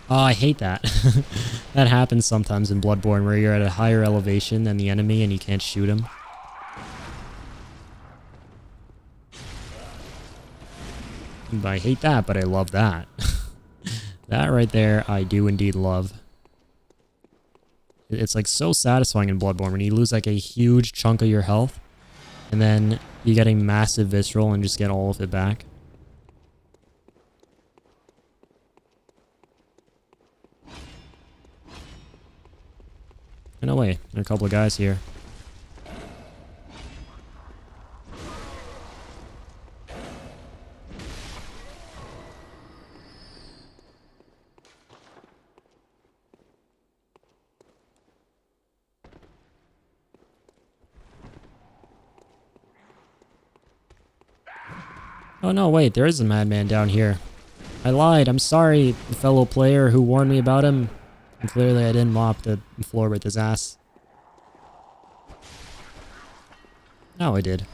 Oh, I hate that. That happens sometimes in Bloodborne where you're at a higher elevation than the enemy and you can't shoot him. I hate that, but I love that. That right there, I do indeed love. It's like so satisfying in Bloodborne when you lose like a huge chunk of your health and then you getting massive visceral and just get all of it back. No way, there are a couple of guys here. Oh no, wait, there is a madman down here. I lied, I'm sorry, fellow player who warned me about him. And clearly I didn't mop the floor with his ass. No, I did.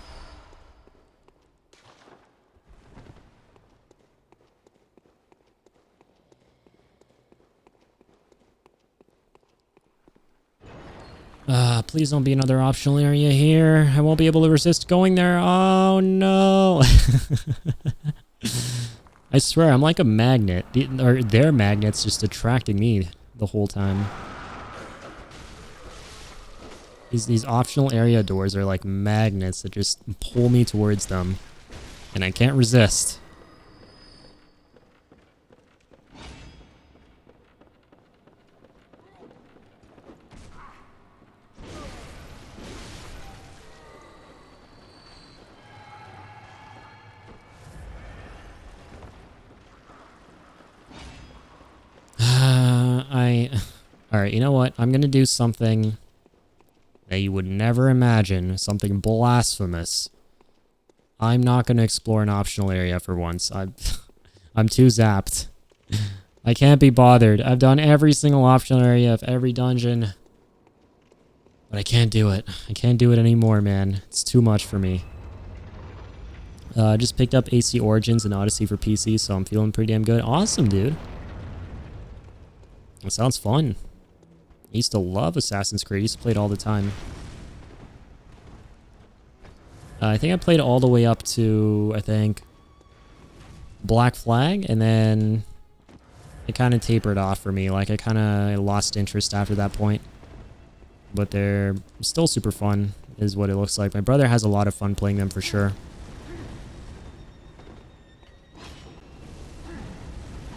Please don't be another optional area here. I won't be able to resist going there. Oh, no. I swear, I'm like a magnet. Or their magnets just attracting me the whole time. These optional area doors are like magnets that just pull me towards them. And I can't resist. Alright, you know what? I'm gonna do something that you would never imagine. Something blasphemous. I'm not gonna explore an optional area for once. I'm too zapped. I can't be bothered. I've done every single optional area of every dungeon. But I can't do it. I can't do it anymore, man. It's too much for me. Just picked up AC Origins and Odyssey for PC, so I'm feeling pretty damn good. Awesome, dude. That sounds fun. I used to love Assassin's Creed. I used to play it all the time. I think I played all the way up to, I think, Black Flag, and then it kind of tapered off for me. Like, I kind of lost interest after that point. But they're still super fun, is what it looks like. My brother has a lot of fun playing them for sure.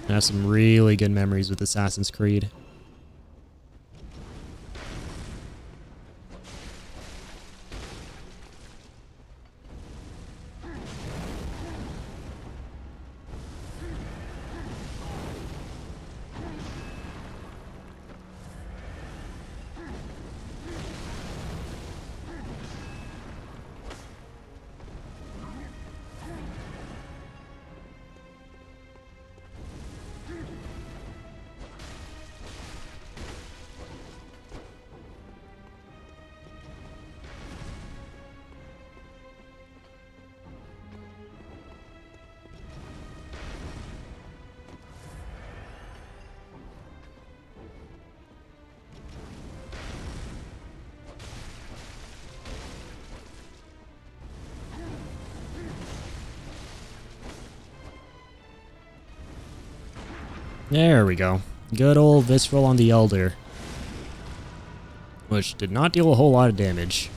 I have some really good memories with Assassin's Creed. There we go. Good old Visceral on the Elder. Which did not deal a whole lot of damage.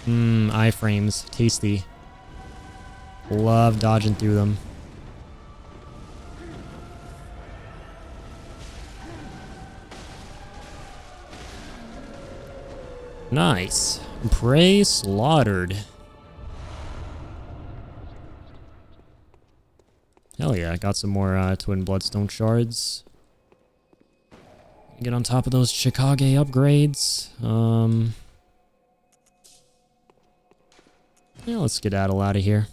Iframes. Tasty. Love dodging through them. Nice. Prey slaughtered. Hell yeah, got some more Twin Bloodstone shards. Get on top of those Chickage upgrades. Yeah, let's skedaddle out of here.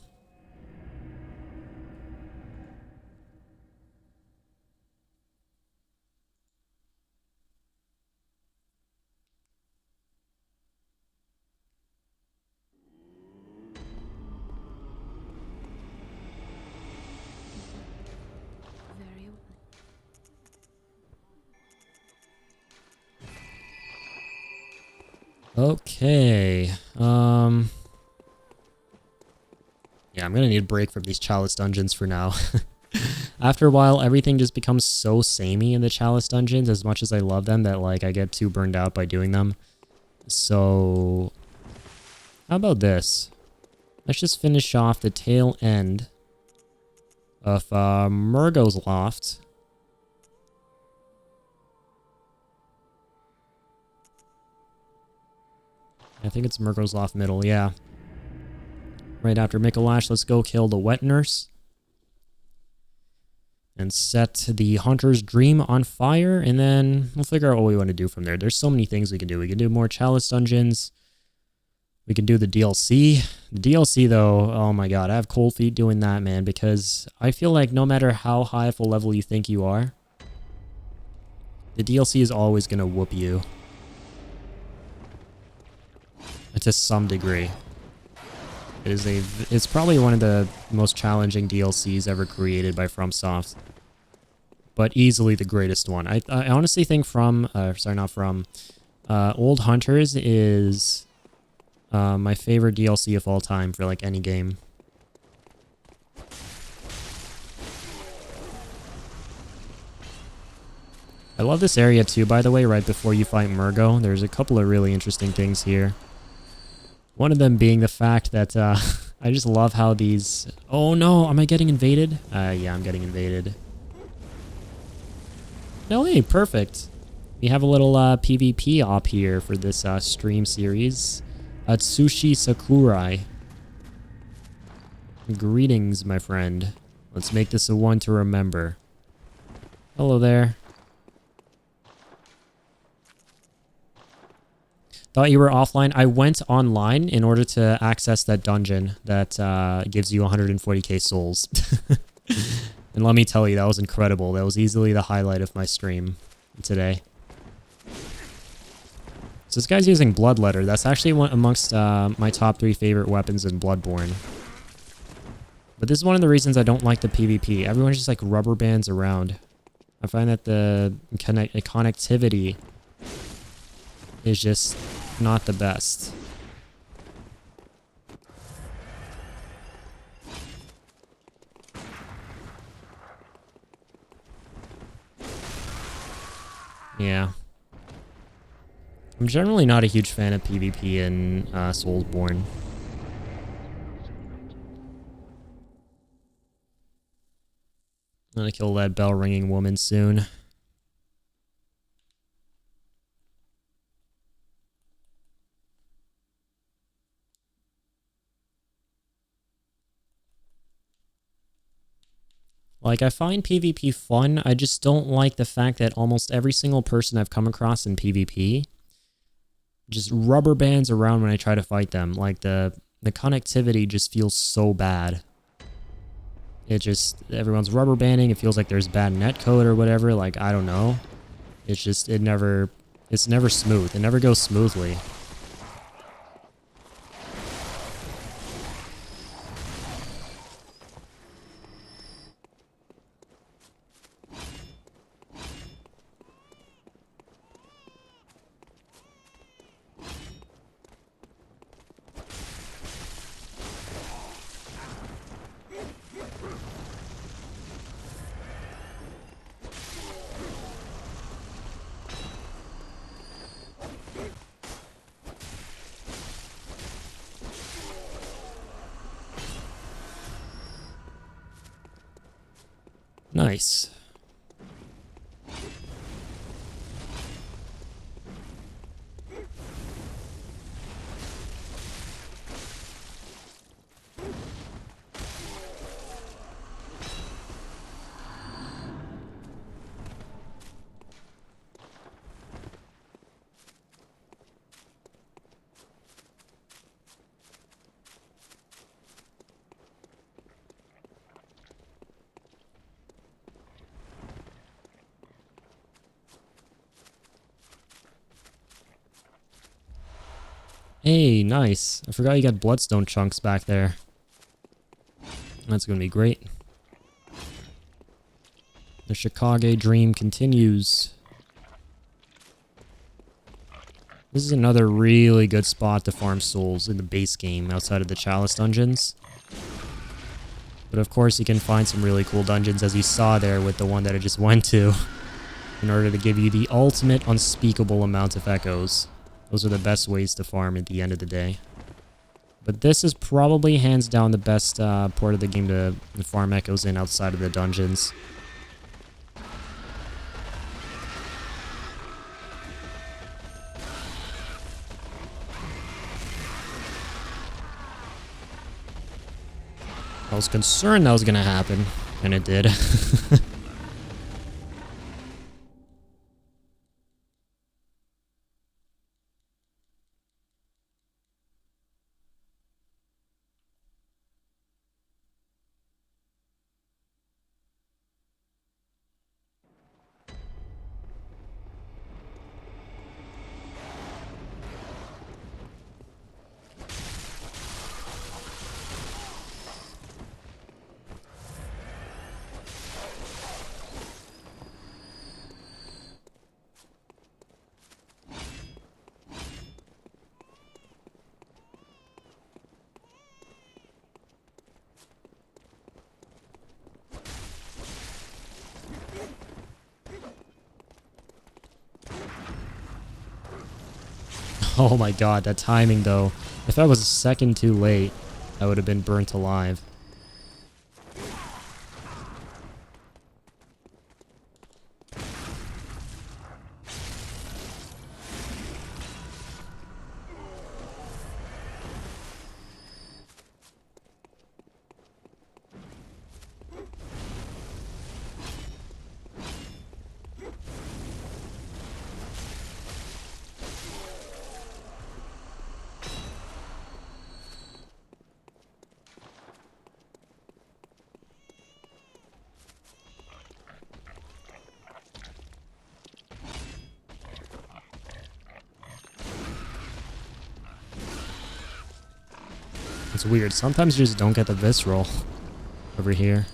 Okay. Yeah, I'm gonna need a break from these Chalice dungeons for now. After a while, everything just becomes so samey in the Chalice dungeons, as much as I love them, that like I get too burned out by doing them. So, how about this? Let's just finish off the tail end of Murgo's Loft. I think it's Murgo's Loft Middle, yeah. Right after Mikolash, let's go kill the Wet Nurse. And set the Hunter's Dream on fire, and then we'll figure out what we want to do from there. There's so many things we can do. We can do more Chalice dungeons. We can do the DLC. The DLC, though, oh my god, I have cold feet doing that, man, because I feel like no matter how high of a level you think you are, the DLC is always going to whoop you. To some degree. It's probably one of the most challenging DLCs ever created by FromSoft. But easily the greatest one. I honestly think Old Hunters is my favorite DLC of all time for like any game. I love this area too, by the way, right before you fight Murgo. There's a couple of really interesting things here. One of them being the fact that I just love how these... Oh no, am I getting invaded? Yeah, I'm getting invaded. No, hey, perfect. We have a little PvP op here for this stream series. Atsushi Sakurai. Greetings, my friend. Let's make this a one to remember. Hello there. Thought you were offline. I went online in order to access that dungeon that gives you 140k souls. And let me tell you, that was incredible. That was easily the highlight of my stream today. So this guy's using Bloodletter. That's actually one amongst my top 3 favorite weapons in Bloodborne. But this is one of the reasons I don't like the PvP. Everyone just like rubber bands around. I find that the connectivity is just not the best. Yeah. I'm generally not a huge fan of PvP in Soulsborne. I'm gonna kill that bell-ringing woman soon. Like, I find PvP fun, I just don't like the fact that almost every single person I've come across in PvP just rubber bands around when I try to fight them. Like, the connectivity just feels so bad. It just, everyone's rubber banding, it feels like there's bad netcode or whatever, like, I don't know. It's just, it's never smooth, it never goes smoothly. Nice. Hey, nice. I forgot you got bloodstone chunks back there. That's gonna be great. The Chicago dream continues. This is another really good spot to farm souls in the base game outside of the Chalice dungeons. But of course you can find some really cool dungeons as you saw there with the one that I just went to in order to give you the ultimate unspeakable amount of echoes. Those are the best ways to farm at the end of the day. But this is probably hands down the best part of the game to farm echoes in outside of the dungeons. I was concerned that was gonna happen, and it did. Oh my god, that timing though. If I was a second too late, I would have been burnt alive. It's weird. Sometimes you just don't get the visceral over here.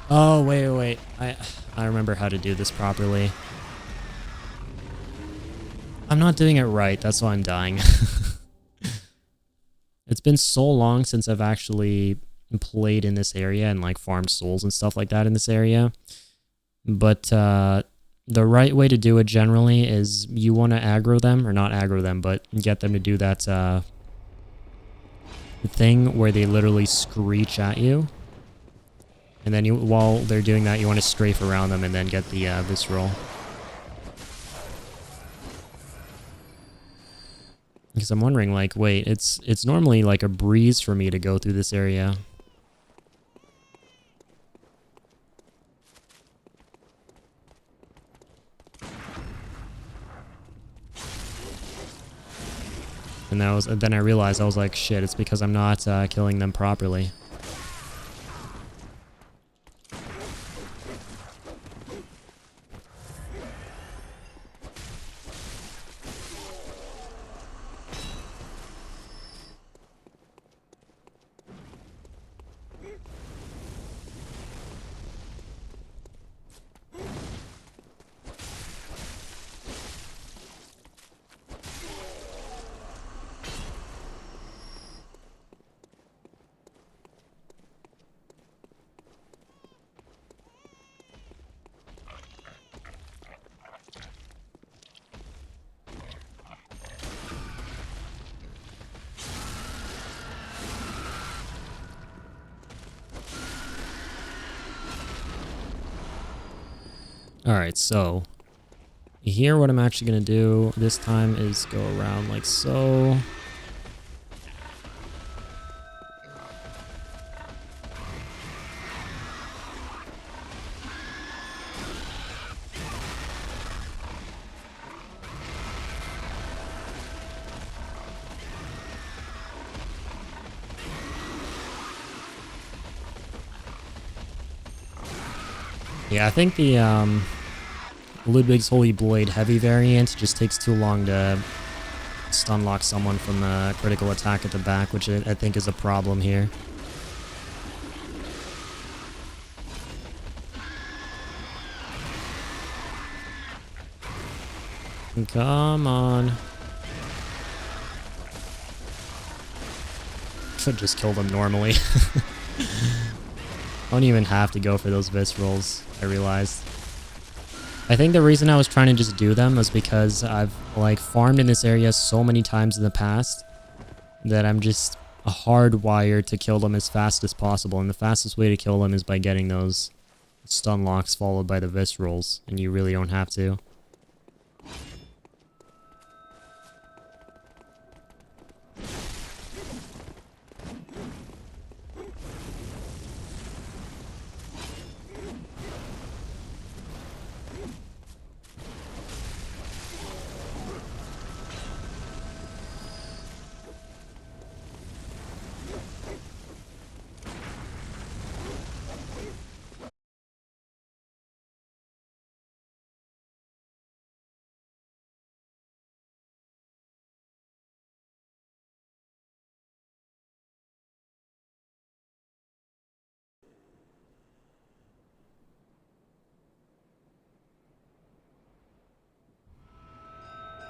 Oh, wait. I remember how to do this properly. I'm not doing it right. That's why I'm dying. It's been so long since I've actually played in this area and like farmed souls and stuff like that in this area. But the right way to do it generally is you want to aggro them, or not aggro them, but get them to do that thing where they literally screech at you. And then while they're doing that, you want to strafe around them and then get the visceral. Because I'm wondering, like, wait, it's normally like a breeze for me to go through this area. And then I realized, I was like, shit, it's because I'm not killing them properly. Alright, so here what I'm actually going to do this time is go around like so. Yeah, I think the Ludwig's Holy Blade Heavy variant just takes too long to stun lock someone from a critical attack at the back, which I think is a problem here. Come on. Should just kill them normally. Don't even have to go for those viscerals, I realized. I think the reason I was trying to just do them was because I've like farmed in this area so many times in the past that I'm just hardwired to kill them as fast as possible, and the fastest way to kill them is by getting those stun locks followed by the viscerals, and you really don't have to.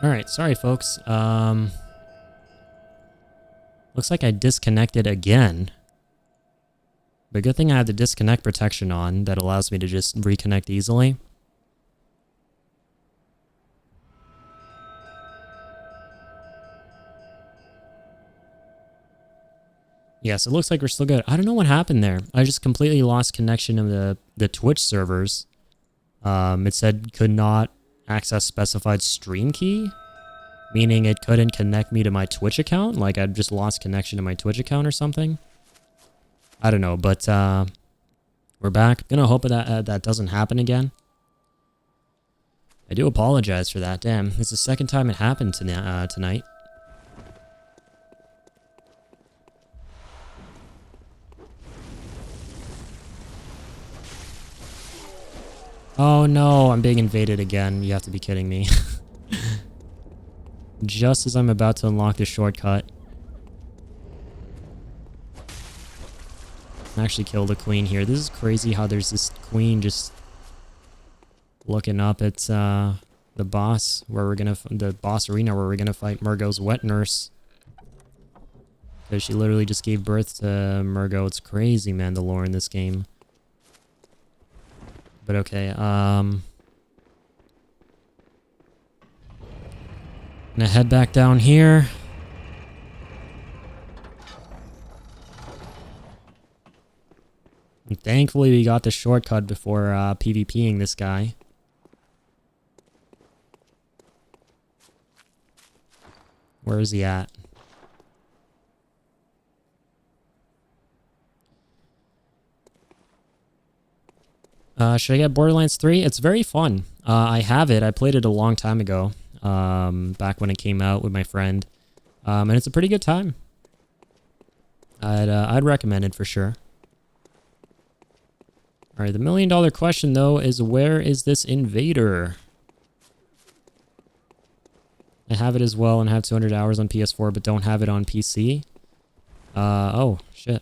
Alright, sorry folks. Looks like I disconnected again. But good thing I have the disconnect protection on that allows me to just reconnect easily. Yes, it looks like we're still good. I don't know what happened there. I just completely lost connection of the Twitch servers. It said could not access specified stream key, meaning it couldn't connect me to my Twitch account. Like I'd just lost connection to my Twitch account or something. I don't know, but we're back. Gonna hope that that doesn't happen again. I do apologize for that. Damn, it's the second time it happened tonight. Oh no, I'm being invaded again. You have to be kidding me. Just as I'm about to unlock the shortcut. I actually killed a queen here. This is crazy how there's this queen just looking up at the boss where we're gonna the boss arena where we're gonna fight Murgo's wet nurse. Because she literally just gave birth to Murgo. It's crazy, man, the lore in this game. But okay, gonna head back down here. And thankfully we got the shortcut before PvPing this guy. Where is he at? Should I get Borderlands 3? It's very fun. I have it. I played it a long time ago. Back when it came out with my friend. And it's a pretty good time. I'd recommend it for sure. Alright, the $1 million question though is where is this invader? I have it as well and have 200 hours on PS4 but don't have it on PC. Oh, shit.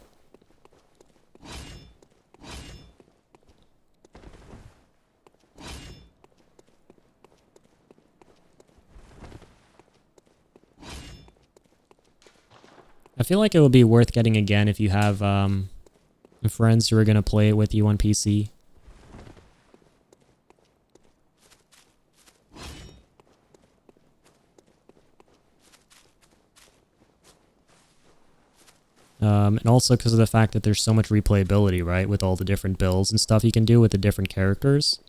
I feel like it would be worth getting again if you have friends who are going to play it with you on PC. And also because of the fact that there's so much replayability, right? With all the different builds and stuff you can do with the different characters.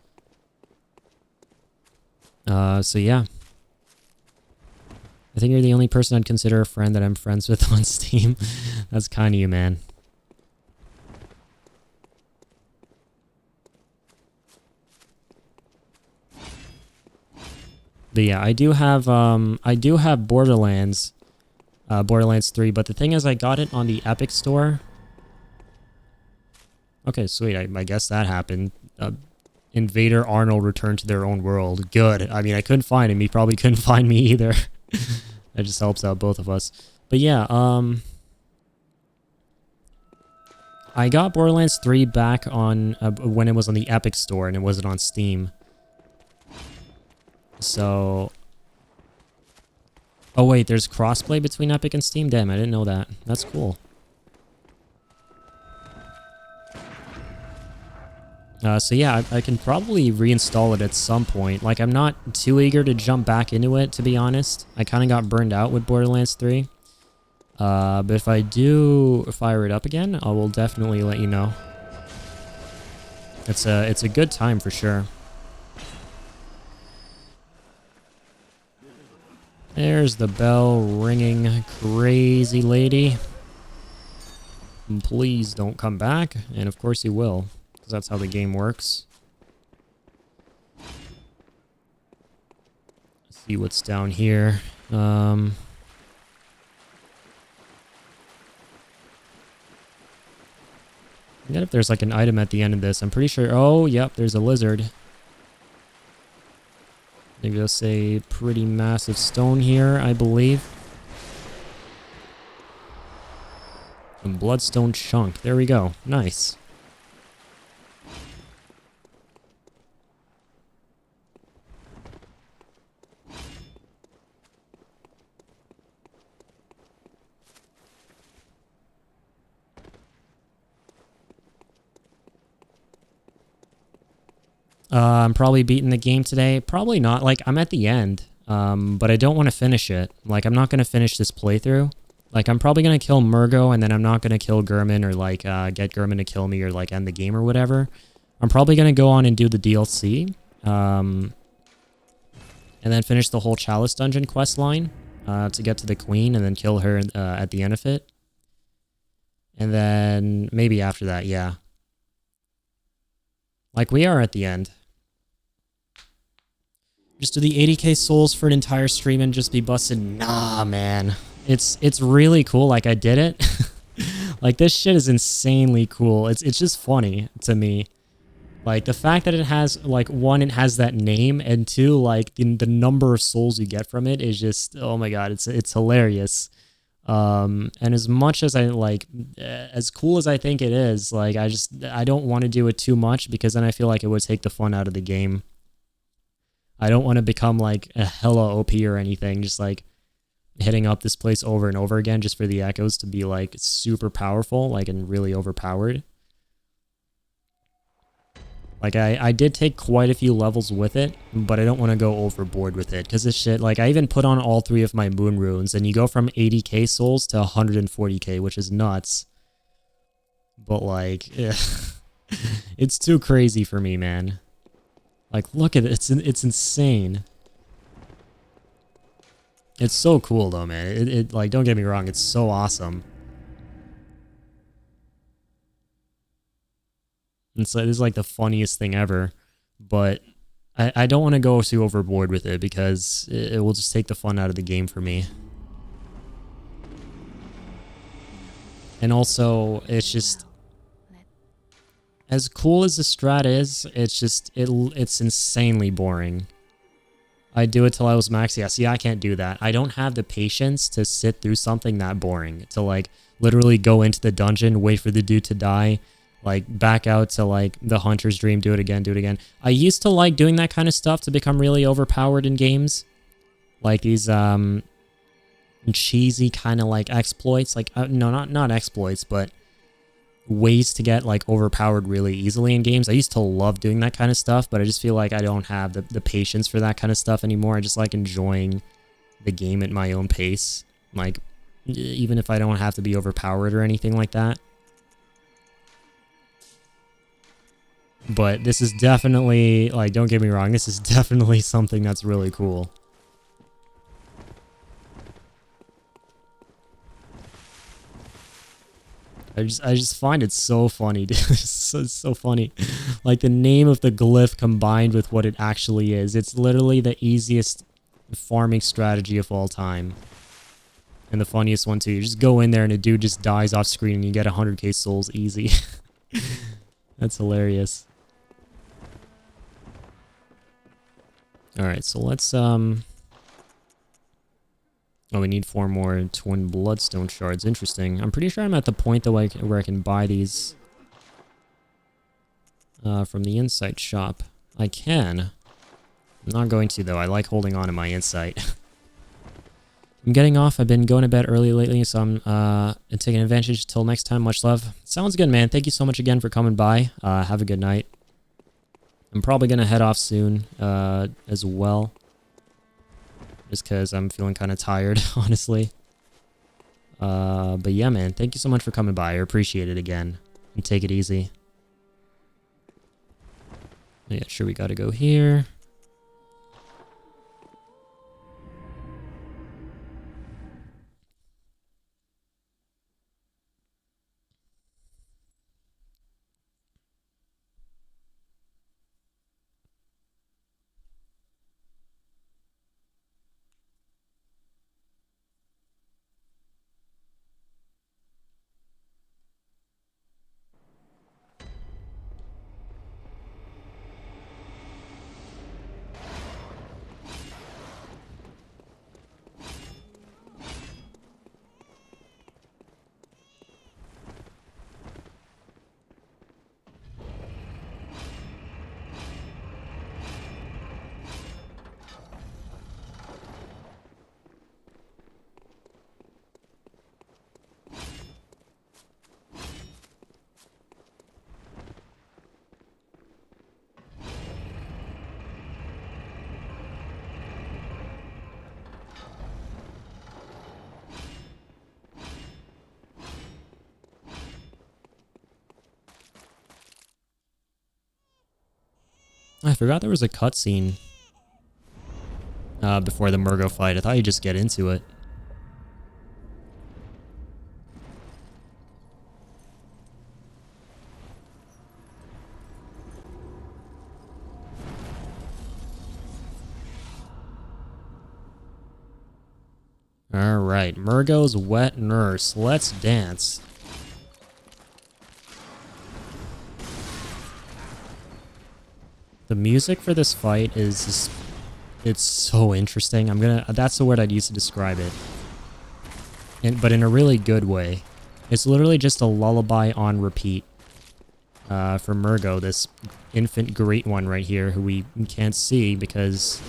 So yeah. I think you're the only person I'd consider a friend that I'm friends with on Steam. That's kind of you, man. But yeah, I do have Borderlands 3, but the thing is I got it on the Epic Store. Okay, sweet. I guess that happened. Invader Arnold returned to their own world. Good. I mean, I couldn't find him. He probably couldn't find me either. That just helps out both of us. But yeah, I got Borderlands 3 back on when it was on the Epic Store and it wasn't on Steam. So... Oh wait, there's crossplay between Epic and Steam? Damn, I didn't know that. That's cool. So yeah, I can probably reinstall it at some point. Like, I'm not too eager to jump back into it, to be honest. I kind of got burned out with Borderlands 3. But if I do fire it up again, I will definitely let you know. It's a good time for sure. There's the bell ringing, crazy lady. And please don't come back, and of course you will, because that's how the game works. Let's see what's down here. I forget if there's like an item at the end of this. I'm pretty sure. Oh, yep, there's a lizard. I think there's a pretty massive stone here, I believe. A bloodstone chunk. There we go. Nice. I'm probably beating the game today. Probably not. Like, I'm at the end, but I don't want to finish it. Like, I'm not going to finish this playthrough. Like, I'm probably going to kill Murgo, and then I'm not going to kill Gurman or, like, get Gurman to kill me or, like, end the game or whatever. I'm probably going to go on and do the DLC, and then finish the whole Chalice dungeon quest line to get to the Queen and then kill her at the end of it. And then maybe after that, yeah. Like, we are at the end. Just do the 80k souls for an entire stream and just be busted? Nah, man. It's really cool. Like, I did it. Like, this shit is insanely cool. It's just funny to me. Like, the fact that it has, like, one, it has that name, and two, like, the number of souls you get from it is just, oh my god, it's hilarious. And as much as I, like, as cool as I think it is, like, I don't want to do it too much, because then I feel like it would take the fun out of the game. I don't want to become, like, a hella OP or anything, just, like, hitting up this place over and over again just for the echoes to be, like, super powerful, like, and really overpowered. Like, I did take quite a few levels with it, but I don't want to go overboard with it, because this shit, like, I even put on all 3 of my moon runes, and you go from 80k souls to 140k, which is nuts. But, like, it's too crazy for me, man. Like, look at it. It's insane. It's so cool, though, man. It like, don't get me wrong, it's so awesome. It's like the funniest thing ever, but I don't want to go too overboard with it, because it will just take the fun out of the game for me. And also, it's just, as cool as the strat is, it's just, it's insanely boring. I do it till I was max. Yeah, see, I can't do that. I don't have the patience to sit through something that boring. To, like, literally go into the dungeon, wait for the dude to die, like, back out to, like, the Hunter's Dream, do it again, do it again. I used to like doing that kind of stuff to become really overpowered in games. Like, these, cheesy kind of, like, exploits. Like, no, not exploits, but ways to get, like, overpowered really easily in games. I used to love doing that kind of stuff, but I just feel like I don't have the patience for that kind of stuff anymore. I just like enjoying the game at my own pace. Like, even if I don't have to be overpowered or anything like that. But this is definitely, like, don't get me wrong, this is definitely something that's really cool. I just find it so funny, dude. It's so funny. Like, the name of the glyph combined with what it actually is. It's literally the easiest farming strategy of all time. And the funniest one, too. You just go in there and a dude just dies off screen and you get 100k souls easy. That's hilarious. Alright, so let's Oh, we need 4 more twin bloodstone shards. Interesting. I'm pretty sure I'm at the point though where I can buy these from the insight shop. I can. I'm not going to though. I like holding on to my insight. I'm getting off. I've been going to bed early lately, so I'm taking advantage. Till next time, much love. Sounds good, man. Thank you so much again for coming by. Have a good night. I'm probably going to head off soon as well. Just because I'm feeling kind of tired, honestly. But yeah, man. Thank you so much for coming by. I appreciate it again. And take it easy. Yeah, sure, we got to go here. I forgot there was a cutscene before the Murgo fight. I thought you'd just get into it. Alright, Murgo's wet nurse. Let's dance. The music for this fight is just, it's so interesting. That's the word I'd use to describe it. But in a really good way. It's literally just a lullaby on repeat. For Murgo, this infant great one right here, who we can't see because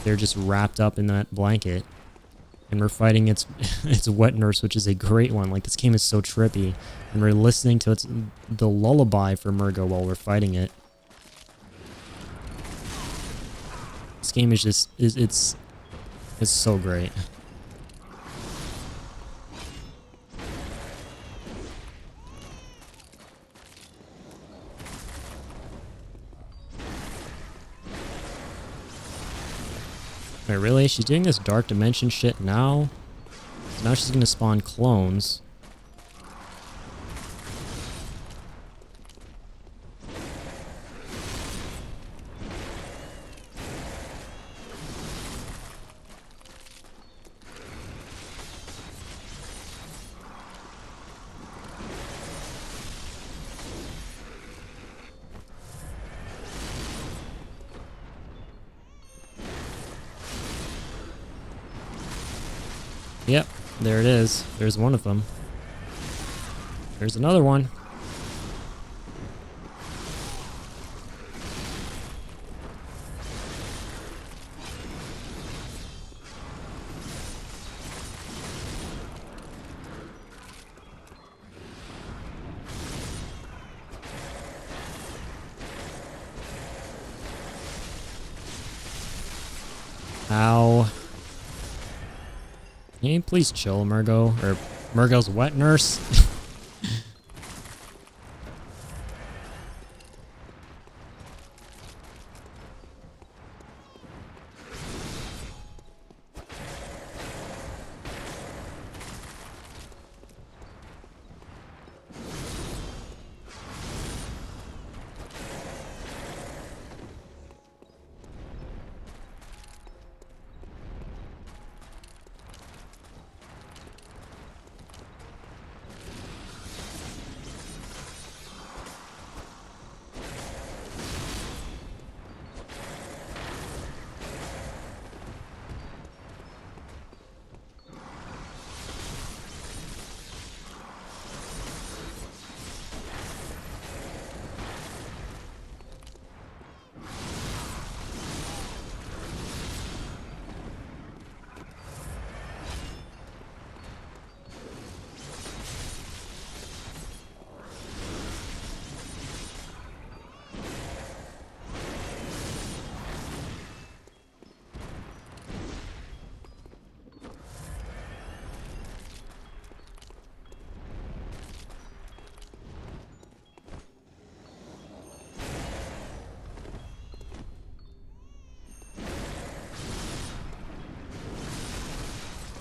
they're just wrapped up in that blanket. And we're fighting its wet nurse, which is a great one. Like, this game is so trippy. And we're listening to the lullaby for Murgo while we're fighting it. This game is just, it's so great. Wait, really? She's doing this dark dimension shit now? So now she's gonna spawn clones. Yep, there it is. There's one of them. There's another one. Ow. Can you please chill, Murgo? Or Murgo's wet nurse?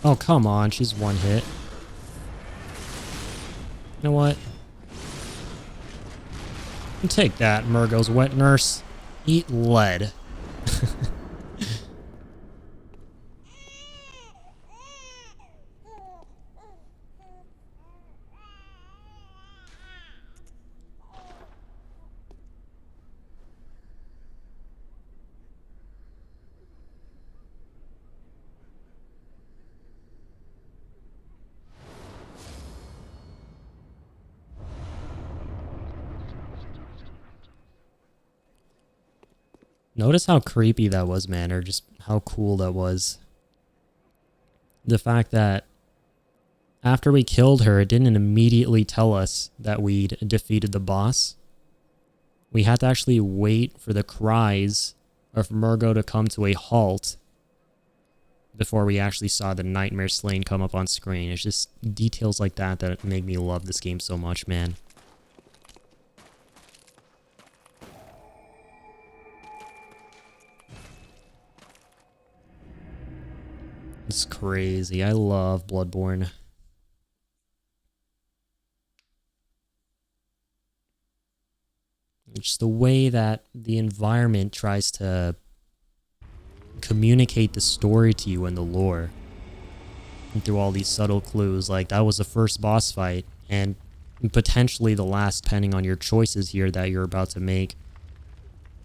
Oh, come on. She's one hit. You know what? Take that, Murgo's wet nurse. Eat lead. Notice how creepy that was, man, or just how cool that was. The fact that after we killed her, it didn't immediately tell us that we'd defeated the boss. We had to actually wait for the cries of Murgo to come to a halt before we actually saw the Nightmare Slain come up on screen. It's just details like that that make me love this game so much, man. It's crazy. I love Bloodborne. It's the way that the environment tries to communicate the story to you and the lore. And through all these subtle clues, like that was the first boss fight, and potentially the last, depending on your choices here that you're about to make,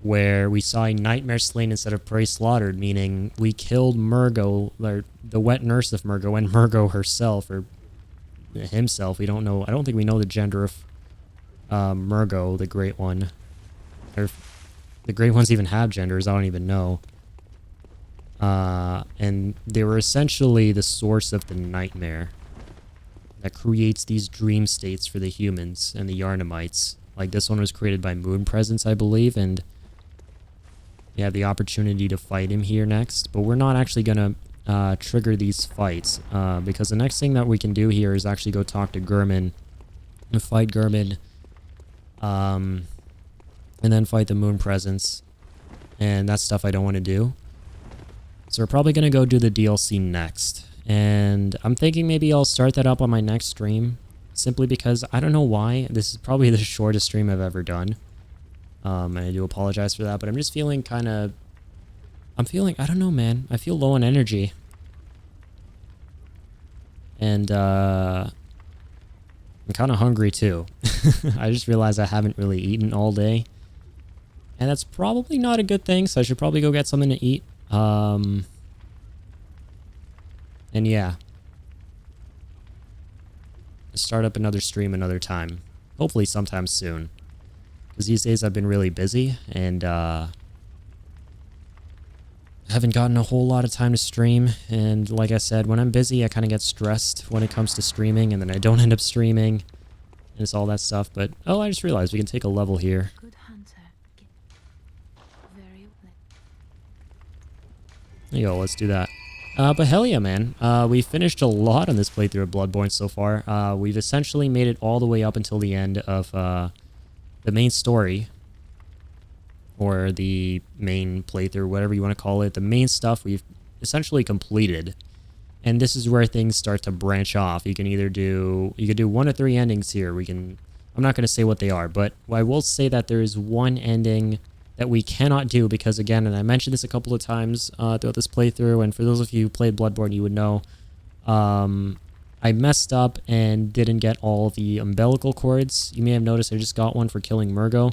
where we saw a Nightmare Slain instead of Prey Slaughtered, meaning we killed Murgo, or the wet nurse of Murgo, and Murgo herself, or himself. We don't know. I don't think we know the gender of Murgo, the Great One. Or if the Great Ones even have genders, I don't even know. And they were essentially the source of the nightmare that creates these dream states for the humans and the Yharnamites. Like, this one was created by Moon Presence, I believe, and we have the opportunity to fight him here next. But we're not actually going to trigger these fights, because the next thing that we can do here is actually go talk to Gurman and fight Gurman, and then fight the Moon Presence, and that's stuff I don't want to do. So we're probably going to go do the DLC next, and I'm thinking maybe I'll start that up on my next stream, simply because I don't know why. This is probably the shortest stream I've ever done. And I do apologize for that, but I'm just feeling kind of... I don't know, man. I feel low on energy. And, I'm kind of hungry, too. I just realized I haven't really eaten all day. And that's probably not a good thing, so I should probably go get something to eat. And yeah. Start up another stream another time. Hopefully sometime soon. Because these days I've been really busy, and haven't gotten a whole lot of time to stream. And like I said, when I'm busy, I kind of get stressed when it comes to streaming, and then I don't end up streaming. And it's all that stuff. But, oh, I just realized we can take a level here. Good hunter. Very well. There you go, let's do that. But hell yeah, man. We finished a lot on this playthrough of Bloodborne so far. We've essentially made it all the way up until the end of the main story, or the main playthrough, whatever you want to call it. The main stuff we've essentially completed, and this is where things start to branch off. You can either do 1 of 3 endings here. I'm not going to say what they are, but I will say that there is one ending that we cannot do, because again, and I mentioned this a couple of times throughout this playthrough, and for those of you who played Bloodborne, you would know, I messed up and didn't get all the umbilical cords. You may have noticed I just got one for killing Murgo.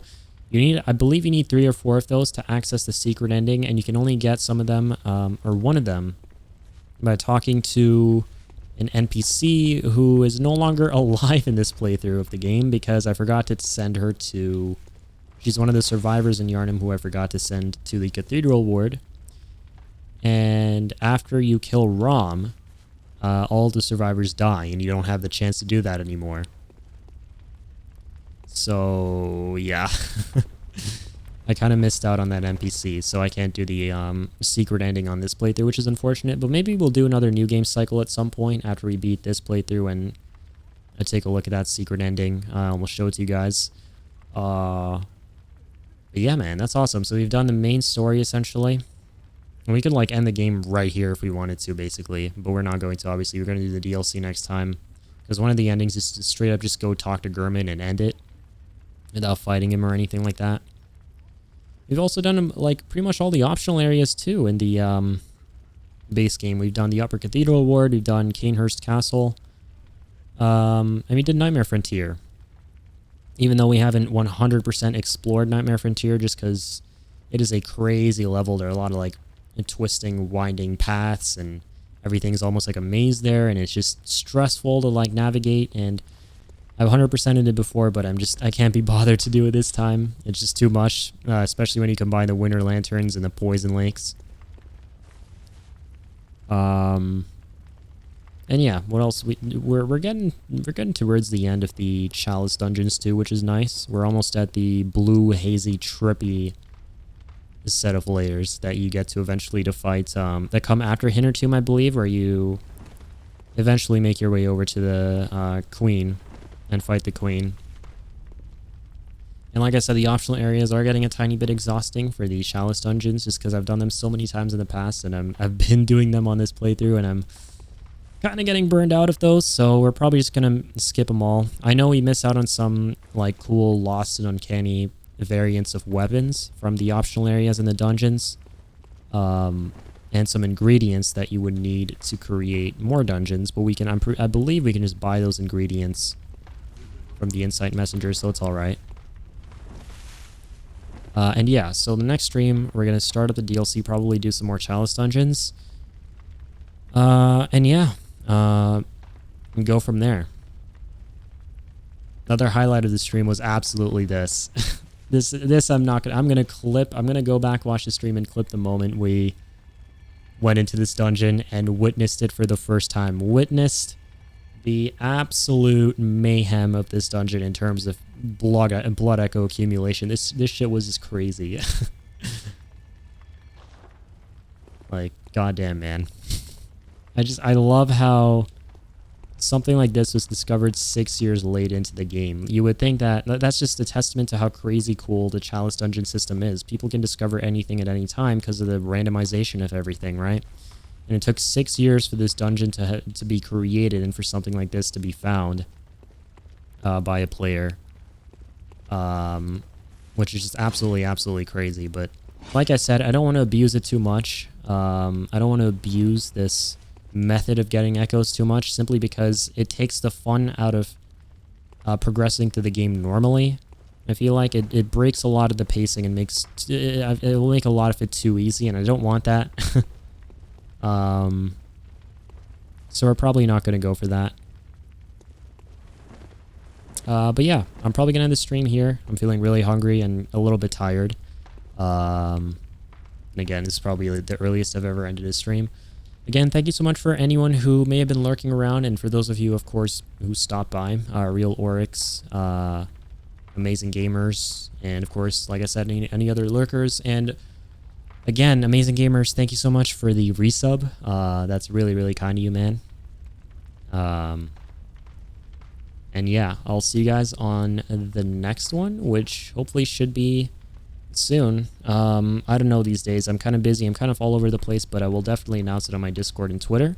I believe you need 3 or 4 of those to access the secret ending, and you can only get some of them, or one of them, by talking to an NPC who is no longer alive in this playthrough of the game, because I forgot to send her to... She's one of the survivors in Yharnam who I forgot to send to the Cathedral Ward. And after you kill Rom, all the survivors die, and you don't have the chance to do that anymore. So, yeah. I kind of missed out on that NPC, so I can't do the secret ending on this playthrough, which is unfortunate. But maybe we'll do another New Game cycle at some point after we beat this playthrough, and I take a look at that secret ending. We'll show it to you guys. But yeah, man, that's awesome. So we've done the main story, essentially. And we could like end the game right here if we wanted to, basically, but we're not going to. Obviously, we're going to do the DLC next time, because one of the endings is to straight up just go talk to Gurman and end it without fighting him or anything like that. We've also done like pretty much all the optional areas too in the base game. We've done the Upper Cathedral Ward, we've done Canehurst Castle, and we did Nightmare Frontier. Even though we haven't 100% explored Nightmare Frontier, just because it is a crazy level. There are a lot of like twisting, winding paths, and everything's almost like a maze there, and it's just stressful to like navigate. And I've 100%ed it before, but I can't be bothered to do it this time. It's just too much, especially when you combine the Winter Lanterns and the Poison Lakes. And yeah, what else? We're getting towards the end of the Chalice dungeons too, which is nice. We're almost at the blue, hazy, trippy set of layers that you get to eventually to fight, that come after Hintertomb, I believe, where you eventually make your way over to the Queen and fight the Queen. And like I said, the optional areas are getting a tiny bit exhausting for the Chalice dungeons, just because I've done them so many times in the past, and I've been doing them on this playthrough, and I'm kind of getting burned out of those, so we're probably just gonna skip them all. I know we miss out on some like cool, lost and uncanny variants of weapons from the optional areas in the dungeons, and some ingredients that you would need to create more dungeons, but we can, I believe we can just buy those ingredients from the Insight Messenger, so it's all right. And yeah, so the next stream we're gonna start up the DLC, probably do some more Chalice dungeons, and yeah, and go from there. Another highlight of the stream was absolutely this. This I'm gonna go back, watch the stream, and clip the moment we went into this dungeon and witnessed it for the first time. Witnessed the absolute mayhem of this dungeon in terms of blood echo accumulation. This shit was just crazy. Like, goddamn, man. I love how something like this was discovered 6 years late into the game. You would think that's just a testament to how crazy cool the Chalice dungeon system is. People can discover anything at any time because of the randomization of everything, right? And it took 6 years for this dungeon to be created and for something like this to be found by a player, which is just absolutely crazy. But like I said, I don't want to abuse it too much. I don't want to abuse this method of getting echoes too much, simply because it takes the fun out of progressing through the game normally. I feel like it breaks a lot of the pacing and it will make a lot of it too easy, and I don't want that. So we're probably not going to go for that. But yeah, I'm probably going to end the stream here. I'm feeling really hungry and a little bit tired. And again, this is probably the earliest I've ever ended a stream. Again, thank you so much for anyone who may have been lurking around, and for those of you, of course, who stopped by. Real Oryx, Amazing Gamers, and of course, like I said, any other lurkers. And again, Amazing Gamers, thank you so much for the resub. That's really kind of you, man. And yeah, I'll see you guys on the next one, which hopefully should be soon. I don't know these days. I'm kind of busy. I'm kind of all over the place, but I will definitely announce it on my Discord and Twitter.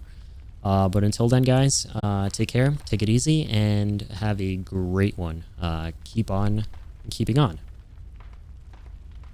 But until then, guys, take care, take it easy, and have a great one. Keep on keeping on.